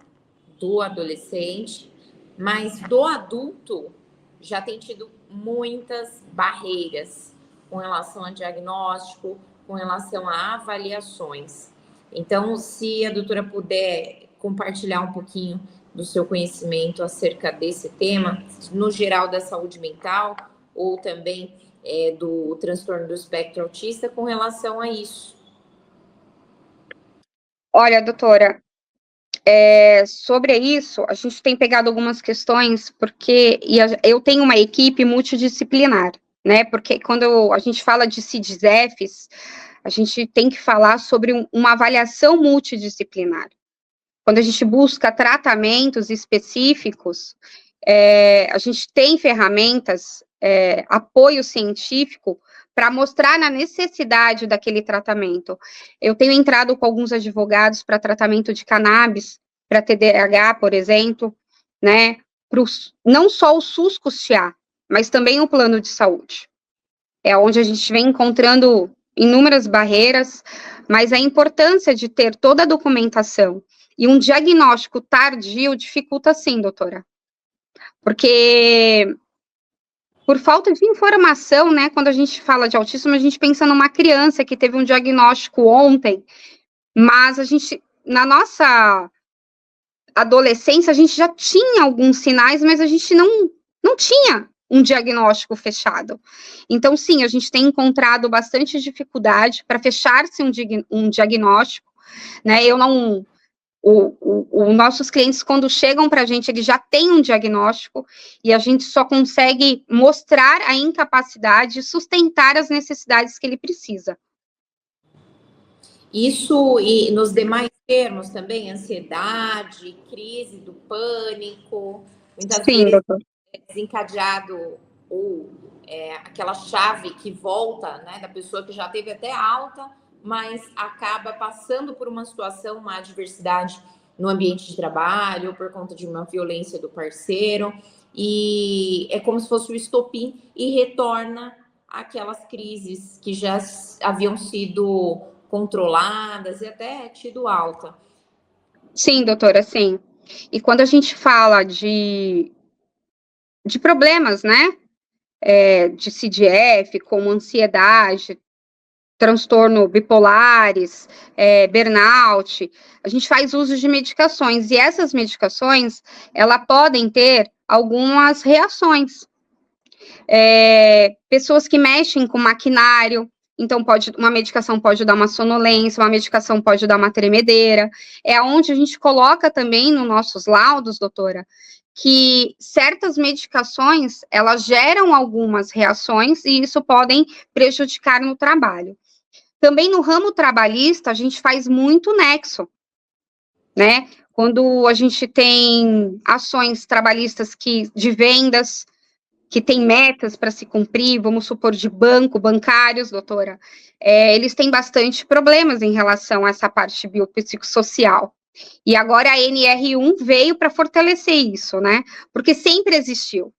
do adolescente, mas do adulto já tem tido muitas barreiras com relação a diagnóstico, com relação a avaliações. Então, se a doutora puder compartilhar um pouquinho do seu conhecimento acerca desse tema, no geral da saúde mental, ou também do transtorno do espectro autista, com relação a isso. Olha, doutora, sobre isso, a gente tem pegado algumas questões, porque eu tenho uma equipe multidisciplinar, né? Porque quando a gente fala de CIDS-Fs, a gente tem que falar sobre uma avaliação multidisciplinar. Quando a gente busca tratamentos específicos, a gente tem ferramentas, apoio científico, para mostrar na necessidade daquele tratamento. Eu tenho entrado com alguns advogados para tratamento de cannabis, para TDAH, por exemplo, né? Não só o SUS custear, mas também o plano de saúde. É onde a gente vem encontrando inúmeras barreiras, mas a importância de ter toda a documentação e um diagnóstico tardio dificulta sim, doutora. Porque, por falta de informação, né, quando a gente fala de autismo, a gente pensa numa criança que teve um diagnóstico ontem, mas a gente, na nossa adolescência, a gente já tinha alguns sinais, mas a gente não tinha um diagnóstico fechado. Então, sim, a gente tem encontrado bastante dificuldade para fechar-se um diagnóstico, né, nossos clientes, quando chegam para a gente, eles já têm um diagnóstico e a gente só consegue mostrar a incapacidade de sustentar as necessidades que ele precisa. Isso, e nos demais termos também, ansiedade, crise do pânico, muitas Sim, vezes doutor. é desencadeado ou aquela chave que volta, né, da pessoa que já teve até alta, mas acaba passando por uma situação, uma adversidade no ambiente de trabalho, ou por conta de uma violência do parceiro, e é como se fosse o estopim e retorna aquelas crises que já haviam sido controladas e até tido alta. Sim, doutora, sim. E quando a gente fala de problemas, né, de CDF, como ansiedade, transtorno bipolares, burnout, a gente faz uso de medicações, e essas medicações, elas podem ter algumas reações. Pessoas que mexem com maquinário, então uma medicação pode dar uma sonolência, uma medicação pode dar uma tremedeira, é onde a gente coloca também nos nossos laudos, doutora, que certas medicações, elas geram algumas reações e isso podem prejudicar no trabalho. Também no ramo trabalhista, a gente faz muito nexo, né? Quando a gente tem ações trabalhistas de vendas, que tem metas para se cumprir, vamos supor, de bancários, doutora, eles têm bastante problemas em relação a essa parte biopsicossocial. E agora a NR1 veio para fortalecer isso, né? Porque sempre existiu,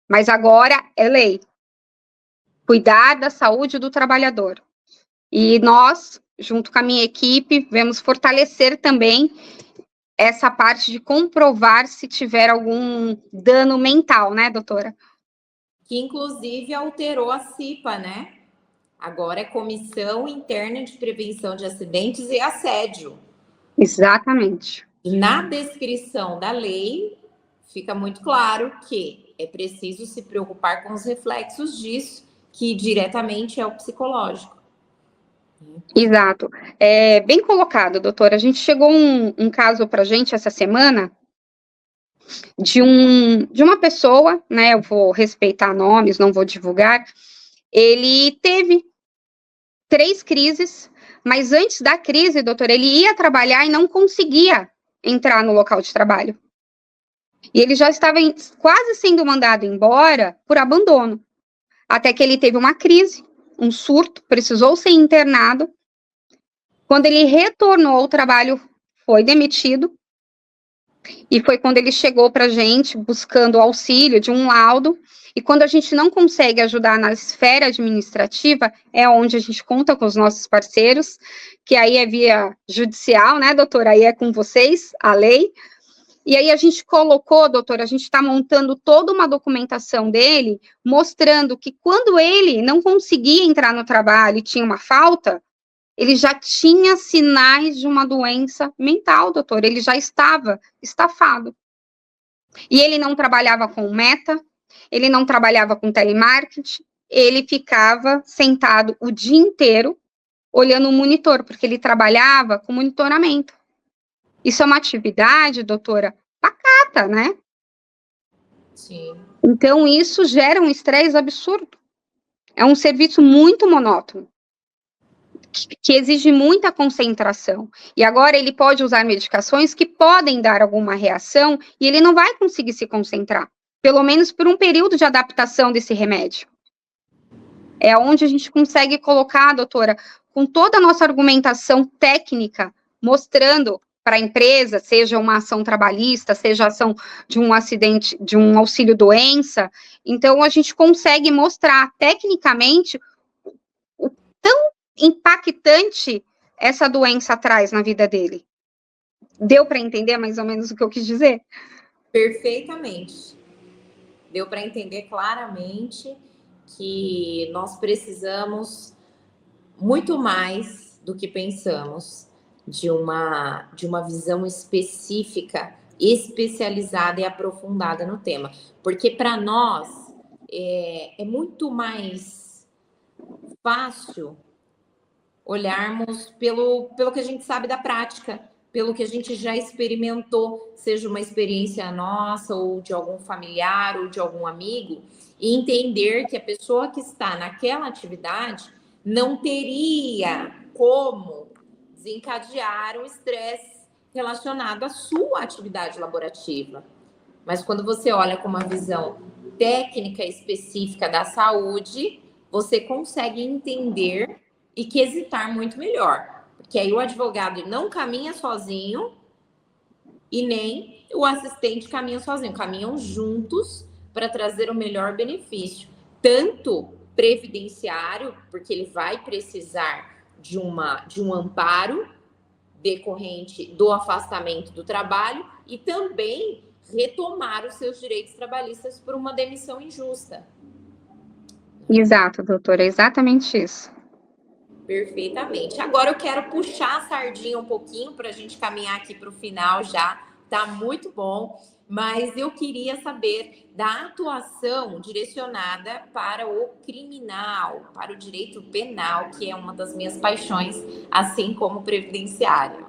mas agora é lei. Cuidar da saúde do trabalhador. E nós, junto com a minha equipe, vamos fortalecer também essa parte de comprovar se tiver algum dano mental, né, doutora? Que inclusive alterou a CIPA, né? Agora é Comissão Interna de Prevenção de Acidentes e Assédio. Exatamente. Na descrição da lei, fica muito claro que é preciso se preocupar com os reflexos disso, que diretamente é o psicológico. Exato. Bem colocado, doutora. A gente chegou um caso para a gente essa semana de uma pessoa, né? Eu vou respeitar nomes, não vou divulgar. Ele teve 3 crises, mas antes da crise, doutora, ele ia trabalhar e não conseguia entrar no local de trabalho. E ele já estava quase sendo mandado embora por abandono. Até que ele teve uma crise, um surto, precisou ser internado. Quando ele retornou ao trabalho, foi demitido. E foi quando ele chegou para a gente buscando o auxílio de um laudo. E quando a gente não consegue ajudar na esfera administrativa, é onde a gente conta com os nossos parceiros, que aí é via judicial, né, doutora? Aí é com vocês, a lei. E aí a gente colocou, doutora, a gente está montando toda uma documentação dele, mostrando que quando ele não conseguia entrar no trabalho e tinha uma falta, ele já tinha sinais de uma doença mental, doutor, ele já estava estafado. E ele não trabalhava com meta, ele não trabalhava com telemarketing, ele ficava sentado o dia inteiro olhando o monitor, porque ele trabalhava com monitoramento. Isso é uma atividade, doutora, pacata, né? Sim. Então, isso gera um estresse absurdo. É um serviço muito monótono, que exige muita concentração. E agora ele pode usar medicações que podem dar alguma reação e ele não vai conseguir se concentrar, pelo menos por um período de adaptação desse remédio. É onde a gente consegue colocar, doutora, com toda a nossa argumentação técnica, mostrando para a empresa, seja uma ação trabalhista, seja ação de um acidente, de um auxílio-doença, então a gente consegue mostrar tecnicamente o tão impactante essa doença traz na vida dele. Deu para entender mais ou menos o que eu quis dizer? Perfeitamente. Deu para entender claramente que nós precisamos muito mais do que pensamos de uma visão específica, especializada e aprofundada no tema. Porque para nós é muito mais fácil olharmos pelo que a gente sabe da prática, pelo que a gente já experimentou, seja uma experiência nossa ou de algum familiar ou de algum amigo, e entender que a pessoa que está naquela atividade não teria como desencadear o estresse relacionado à sua atividade laborativa. Mas quando você olha com uma visão técnica específica da saúde, você consegue entender e quesitar muito melhor. Porque aí o advogado não caminha sozinho e nem o assistente caminha sozinho. Caminham juntos para trazer o melhor benefício. Tanto previdenciário, porque ele vai precisar de um amparo decorrente do afastamento do trabalho e também retomar os seus direitos trabalhistas por uma demissão injusta. Exato, doutora, é exatamente isso. Perfeitamente. Agora eu quero puxar a sardinha um pouquinho para a gente caminhar aqui para o final já. Tá muito bom, mas eu queria saber da atuação direcionada para o criminal, para o direito penal, que é uma das minhas paixões, assim como previdenciária.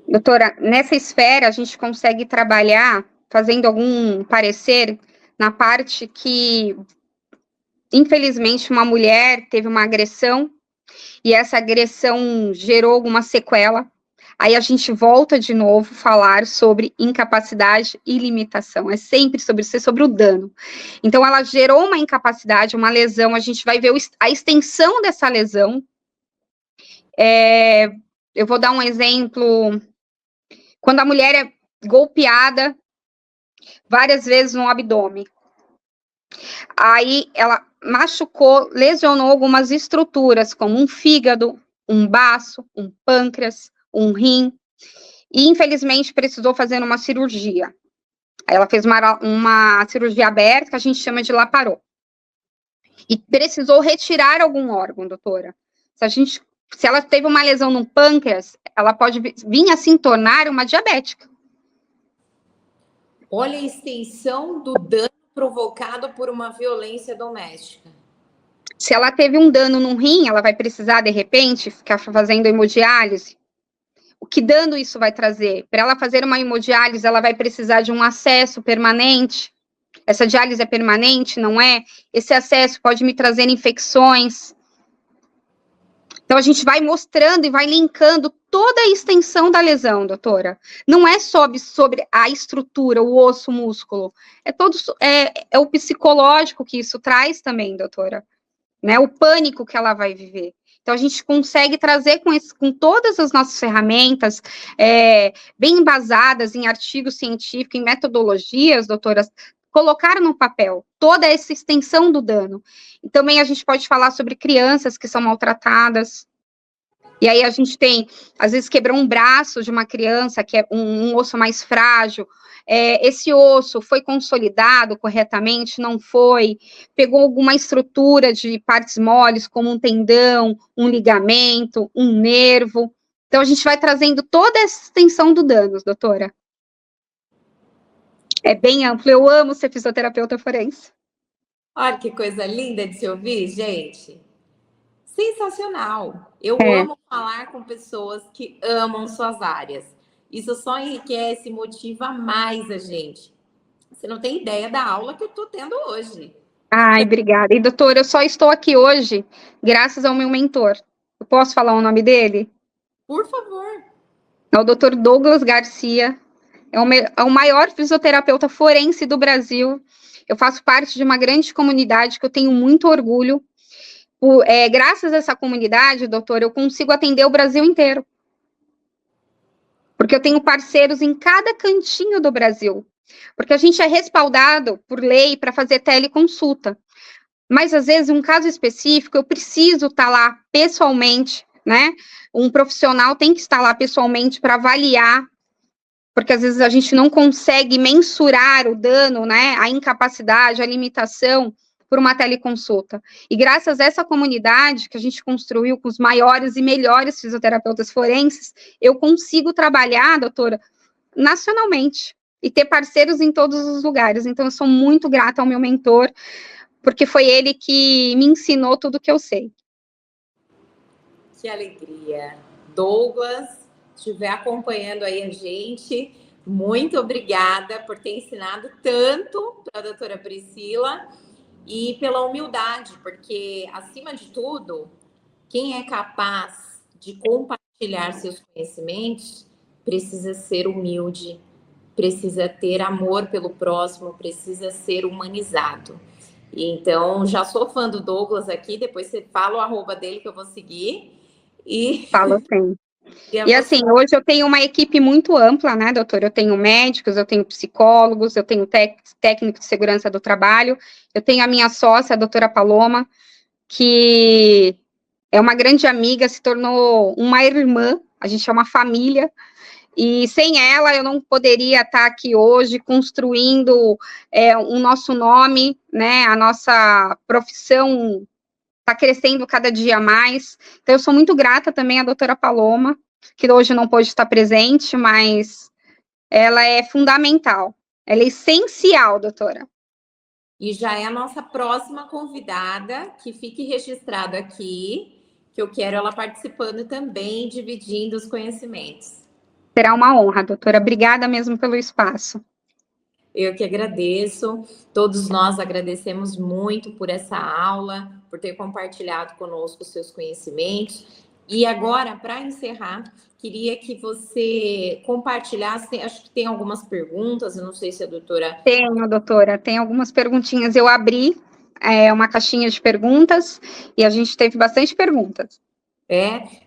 Doutora, nessa esfera a gente consegue trabalhar fazendo algum parecer na parte que, infelizmente, uma mulher teve uma agressão e essa agressão gerou alguma sequela. Aí a gente volta de novo a falar sobre incapacidade e limitação. É sempre sobre isso, é sobre o dano. Então, ela gerou uma incapacidade, uma lesão, a gente vai ver a extensão dessa lesão. Eu vou dar um exemplo. Quando a mulher é golpeada várias vezes no abdômen, aí ela machucou, lesionou algumas estruturas, como um fígado, um baço, um pâncreas, um rim, e infelizmente precisou fazer uma cirurgia. Aí ela fez uma cirurgia aberta, que a gente chama de laparô. E precisou retirar algum órgão, doutora. Se ela teve uma lesão no pâncreas, ela pode vir a se tornar uma diabética. Olha a extensão do dano provocado por uma violência doméstica. Se ela teve um dano no rim, ela vai precisar, de repente, ficar fazendo hemodiálise. O que dano isso vai trazer? Para ela fazer uma hemodiálise, ela vai precisar de um acesso permanente. Essa diálise é permanente, não é? Esse acesso pode me trazer infecções. Então, a gente vai mostrando e vai linkando toda a extensão da lesão, doutora. Não é só sobre a estrutura, o osso, o músculo. É o psicológico que isso traz também, doutora. Né? O pânico que ela vai viver. Então, a gente consegue trazer com todas as nossas ferramentas, bem embasadas em artigos científicos, em metodologias, doutoras, colocar no papel toda essa extensão do dano. E também a gente pode falar sobre crianças que são maltratadas. E aí a gente tem, às vezes, quebrou um braço de uma criança, que é um osso mais frágil. Esse osso foi consolidado corretamente? Não foi? Pegou alguma estrutura de partes moles, como um tendão, um ligamento, um nervo. Então, a gente vai trazendo toda essa extensão do dano, doutora. É bem amplo. Eu amo ser fisioterapeuta forense. Olha que coisa linda de se ouvir, gente. Sensacional. Eu amo falar com pessoas que amam suas áreas. Isso só enriquece e motiva mais a gente. Você não tem ideia da aula que eu estou tendo hoje. Ai, obrigada. E, doutora, eu só estou aqui hoje graças ao meu mentor. Eu posso falar o nome dele? Por favor. É o doutor Douglas Garcia. É o maior fisioterapeuta forense do Brasil. Eu faço parte de uma grande comunidade que eu tenho muito orgulho. Graças a essa comunidade, doutor, eu consigo atender o Brasil inteiro. Porque eu tenho parceiros em cada cantinho do Brasil. Porque a gente é respaldado por lei para fazer teleconsulta. Mas, às vezes, um caso específico, eu preciso estar lá pessoalmente, né? Um profissional tem que estar lá pessoalmente para avaliar, porque, às vezes, a gente não consegue mensurar o dano, né? A incapacidade, a limitação, por uma teleconsulta. E graças a essa comunidade que a gente construiu com os maiores e melhores fisioterapeutas forenses, eu consigo trabalhar, doutora, nacionalmente e ter parceiros em todos os lugares. Então, eu sou muito grata ao meu mentor, porque foi ele que me ensinou tudo que eu sei. Que alegria. Douglas, estiver acompanhando aí a gente, muito obrigada por ter ensinado tanto para a doutora Priscila e pela humildade, porque, acima de tudo, quem é capaz de compartilhar compartilhar seus conhecimentos, precisa ser humilde, precisa ter amor pelo próximo, precisa ser humanizado. Então, já sou fã do Douglas aqui, depois você fala o arroba dele que eu vou seguir. Falo sim. E E assim, hoje eu tenho uma equipe muito ampla, né, doutora? Eu tenho médicos, eu tenho psicólogos, eu tenho técnico de segurança do trabalho, eu tenho a minha sócia, a doutora Paloma, que é uma grande amiga, se tornou uma irmã, a gente é uma família, e sem ela eu não poderia estar aqui hoje construindo o nosso nome, né, a nossa profissão está crescendo cada dia mais. Então, eu sou muito grata também à doutora Paloma, que hoje não pôde estar presente, mas ela é fundamental. Ela é essencial, doutora. E já é a nossa próxima convidada, que fique registrado aqui, que eu quero ela participando também, dividindo os conhecimentos. Será uma honra, doutora. Obrigada mesmo pelo espaço. Eu que agradeço, todos nós agradecemos muito por essa aula, por ter compartilhado conosco os seus conhecimentos. E agora, para encerrar, queria que você compartilhasse, acho que tem algumas perguntas, eu não sei se a doutora... Tenho, doutora, tem algumas perguntinhas. Eu abri uma caixinha de perguntas e a gente teve bastante perguntas.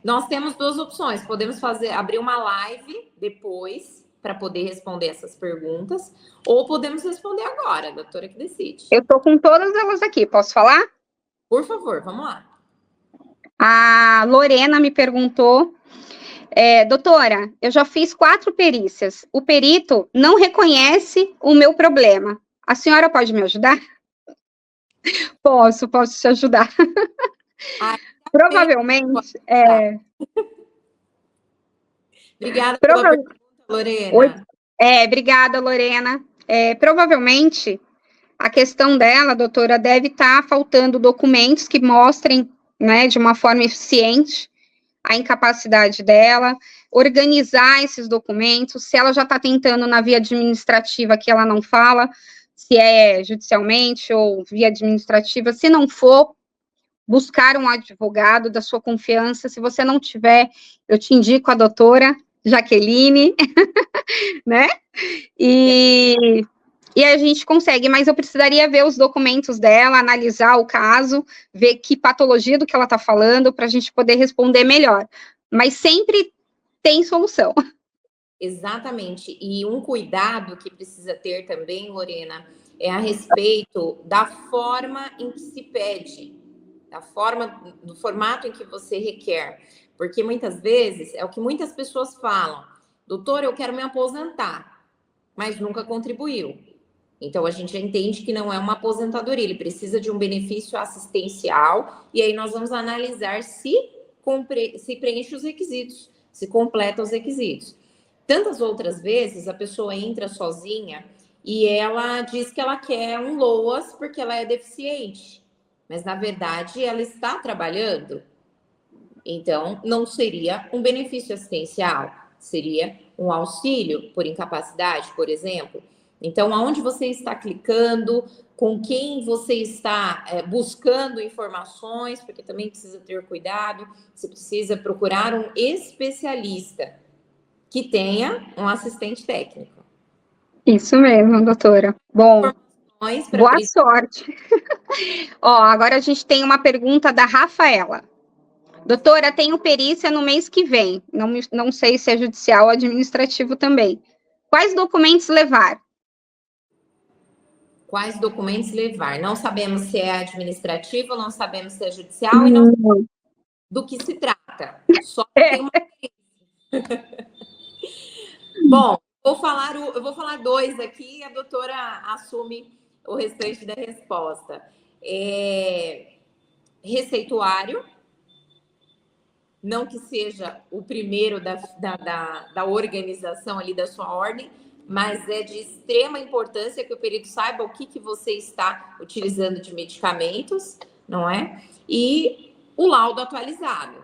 Nós temos duas opções, podemos abrir uma live depois, para poder responder essas perguntas, ou podemos responder agora, a doutora que decide. Eu estou com todas elas aqui, posso falar? Por favor, vamos lá. A Lorena me perguntou, doutora, eu já fiz 4 perícias, o perito não reconhece o meu problema. A senhora pode me ajudar? Posso te ajudar. Provavelmente, Obrigada pela pergunta, Lorena. Obrigada, Lorena. Provavelmente, a questão dela, doutora, deve estar faltando documentos que mostrem, né, de uma forma eficiente, a incapacidade dela, organizar esses documentos. Se ela já está tentando na via administrativa, que ela não fala, se é judicialmente ou via administrativa, se não for, buscar um advogado da sua confiança. Se você não tiver, eu te indico a doutora Jaqueline, né? E a gente consegue, mas eu precisaria ver os documentos dela, analisar o caso, ver que patologia do que ela está falando, para a gente poder responder melhor. Mas sempre tem solução. Exatamente. E um cuidado que precisa ter também, Lorena, é a respeito da forma em que se pede, do formato em que você requer. Porque muitas vezes é o que muitas pessoas falam: doutor, eu quero me aposentar, mas nunca contribuiu. Então, a gente já entende que não é uma aposentadoria, ele precisa de um benefício assistencial, e aí nós vamos analisar se preenche os requisitos, se completa os requisitos. Tantas outras vezes, a pessoa entra sozinha e ela diz que ela quer um LOAS porque ela é deficiente, mas, na verdade, ela está trabalhando. Então, não seria um benefício assistencial, seria um auxílio por incapacidade, por exemplo. Então, aonde você está clicando, com quem você está buscando informações, porque também precisa ter cuidado, você precisa procurar um especialista que tenha um assistente técnico. Isso mesmo, doutora. Bom, boa sorte. Agora a gente tem uma pergunta da Rafaela. Doutora, tenho perícia no mês que vem. Não sei se é judicial ou administrativo também. Quais documentos levar? Quais documentos levar? Não sabemos se é administrativo, não sabemos se é judicial e não sabemos do que se trata. Só tem uma... Bom, eu vou falar 2 aqui e a doutora assume o restante da resposta. Receituário, não que seja o primeiro da organização ali da sua ordem, mas é de extrema importância que o perito saiba o que você está utilizando de medicamentos, não é? E o laudo atualizado,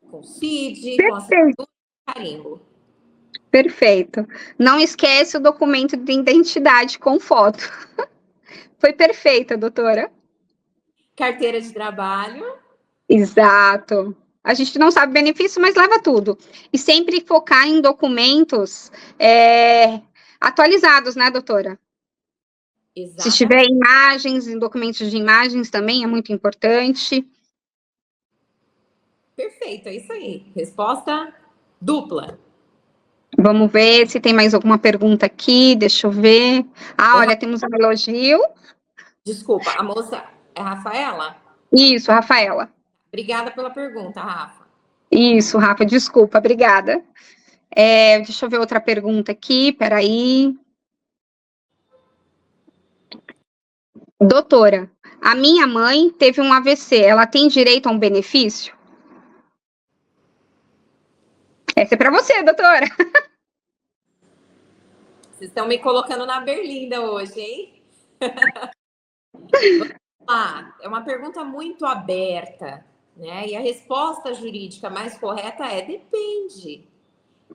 com CID, com assinatura e carimbo. Perfeito. Não esquece o documento de identidade com foto. Foi perfeita, doutora. Carteira de trabalho. Exato. A gente não sabe o benefício, mas leva tudo. E sempre focar em documentos atualizados, né, doutora? Se tiver Exatamente. imagens, em documentos de imagens também é muito importante. Perfeito, é isso aí. Resposta dupla. Vamos ver se tem mais alguma pergunta aqui, deixa eu ver. Ah, Ô, olha, temos um elogio. desculpa, a moça é a Rafaela? Isso, Rafaela. Obrigada pela pergunta, Rafa. Isso, Rafa, desculpa, obrigada. Deixa eu ver outra pergunta aqui, peraí. Doutora, a minha mãe teve um AVC, ela tem direito a um benefício? Essa é para você, doutora. Vocês estão me colocando na berlinda hoje, hein? É uma pergunta muito aberta, né? E a resposta jurídica mais correta é depende.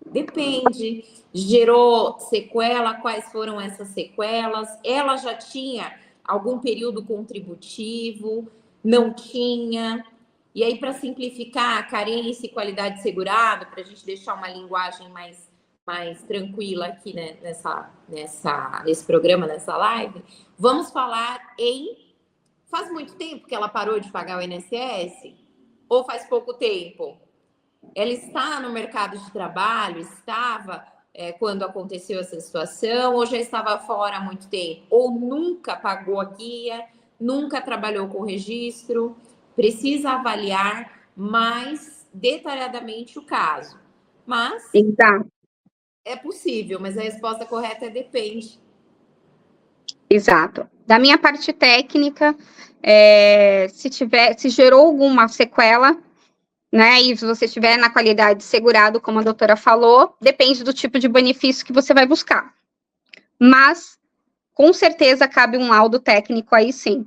Depende. Gerou sequela? Quais foram essas sequelas? Ela já tinha algum período contributivo? Não tinha? E aí, para simplificar, carência e qualidade de segurado, para a gente deixar uma linguagem mais tranquila aqui, né, nesse programa, nessa live, vamos falar em. Faz muito tempo que ela parou de pagar o INSS? Ou faz pouco tempo? Ela está no mercado de trabalho? Estava quando aconteceu essa situação? Ou já estava fora há muito tempo? Ou nunca pagou a guia? Nunca trabalhou com registro? Precisa avaliar mais detalhadamente o caso. Mas Exato, é possível, mas a resposta correta é depende. exato. Da minha parte técnica, se gerou alguma sequela, né, e se você estiver na qualidade de segurado, como a doutora falou, depende do tipo de benefício que você vai buscar. Mas, com certeza, cabe um laudo técnico aí sim.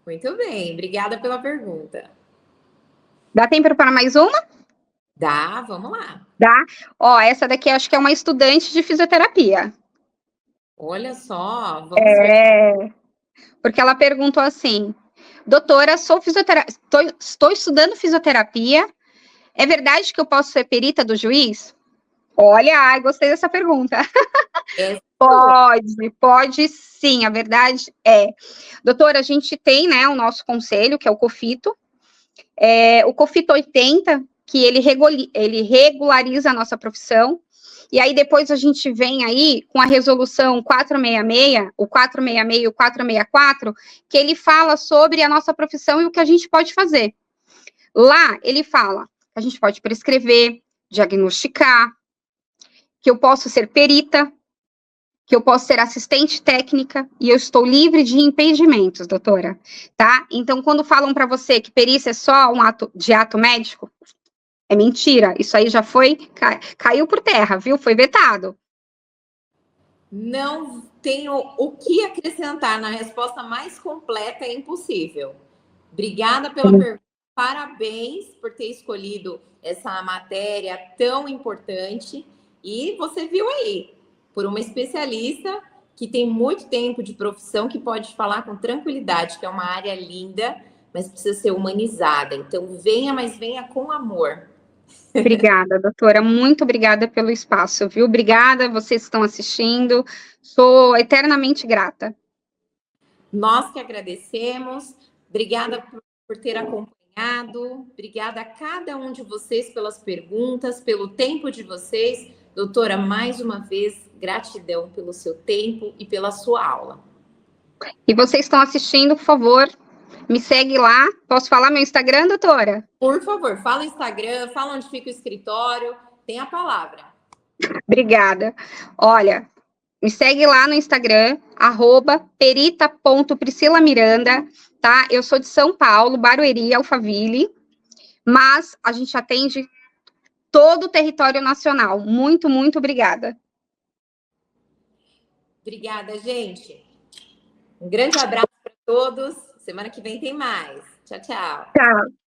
Muito bem, obrigada pela pergunta. Dá tempo para mais uma? Dá, vamos lá. Dá. Ó, essa daqui acho que é uma estudante de fisioterapia. Olha só, vamos ver. Porque ela perguntou assim: doutora, sou fisioterapeuta, estou estudando fisioterapia. É verdade que eu posso ser perita do juiz? Olha, ai, gostei dessa pergunta. Essa Pode sim, a verdade é. Doutora, a gente tem, né, o nosso conselho, que é o COFITO, o COFITO 80, que ele regulariza a nossa profissão, e aí depois a gente vem aí com a resolução 466, o 466 e o 464, que ele fala sobre a nossa profissão e o que a gente pode fazer. Lá, ele fala que a gente pode prescrever, diagnosticar, que eu posso ser perita, que eu posso ser assistente técnica e eu estou livre de impedimentos, doutora, tá? Então, quando falam para você que perícia é só um ato médico, é mentira. Isso aí já foi, caiu por terra, viu? Foi vetado. Não tenho o que acrescentar na resposta mais completa, é impossível. Obrigada pela pergunta. Parabéns por ter escolhido essa matéria tão importante. E você viu aí, por uma especialista que tem muito tempo de profissão, que pode falar com tranquilidade, que é uma área linda, mas precisa ser humanizada. Então, venha, mas venha com amor. Obrigada, doutora. Muito obrigada pelo espaço, viu? Obrigada, vocês que estão assistindo. Sou eternamente grata. Nós que agradecemos. Obrigada por ter acompanhado. Obrigada a cada um de vocês pelas perguntas, pelo tempo de vocês. Doutora, mais uma vez, gratidão pelo seu tempo e pela sua aula. E vocês estão assistindo, por favor, me segue lá. Posso falar meu Instagram, doutora? Por favor, fala o Instagram, fala onde fica o escritório. Tem a palavra. Obrigada. Olha, me segue lá no Instagram, @perita.priscilamiranda, tá? Eu sou de São Paulo, Barueri, Alphaville, mas a gente atende todo o território nacional. Muito, muito obrigada. Obrigada, gente. Um grande abraço para todos. Semana que vem tem mais. Tchau, tchau. Tchau.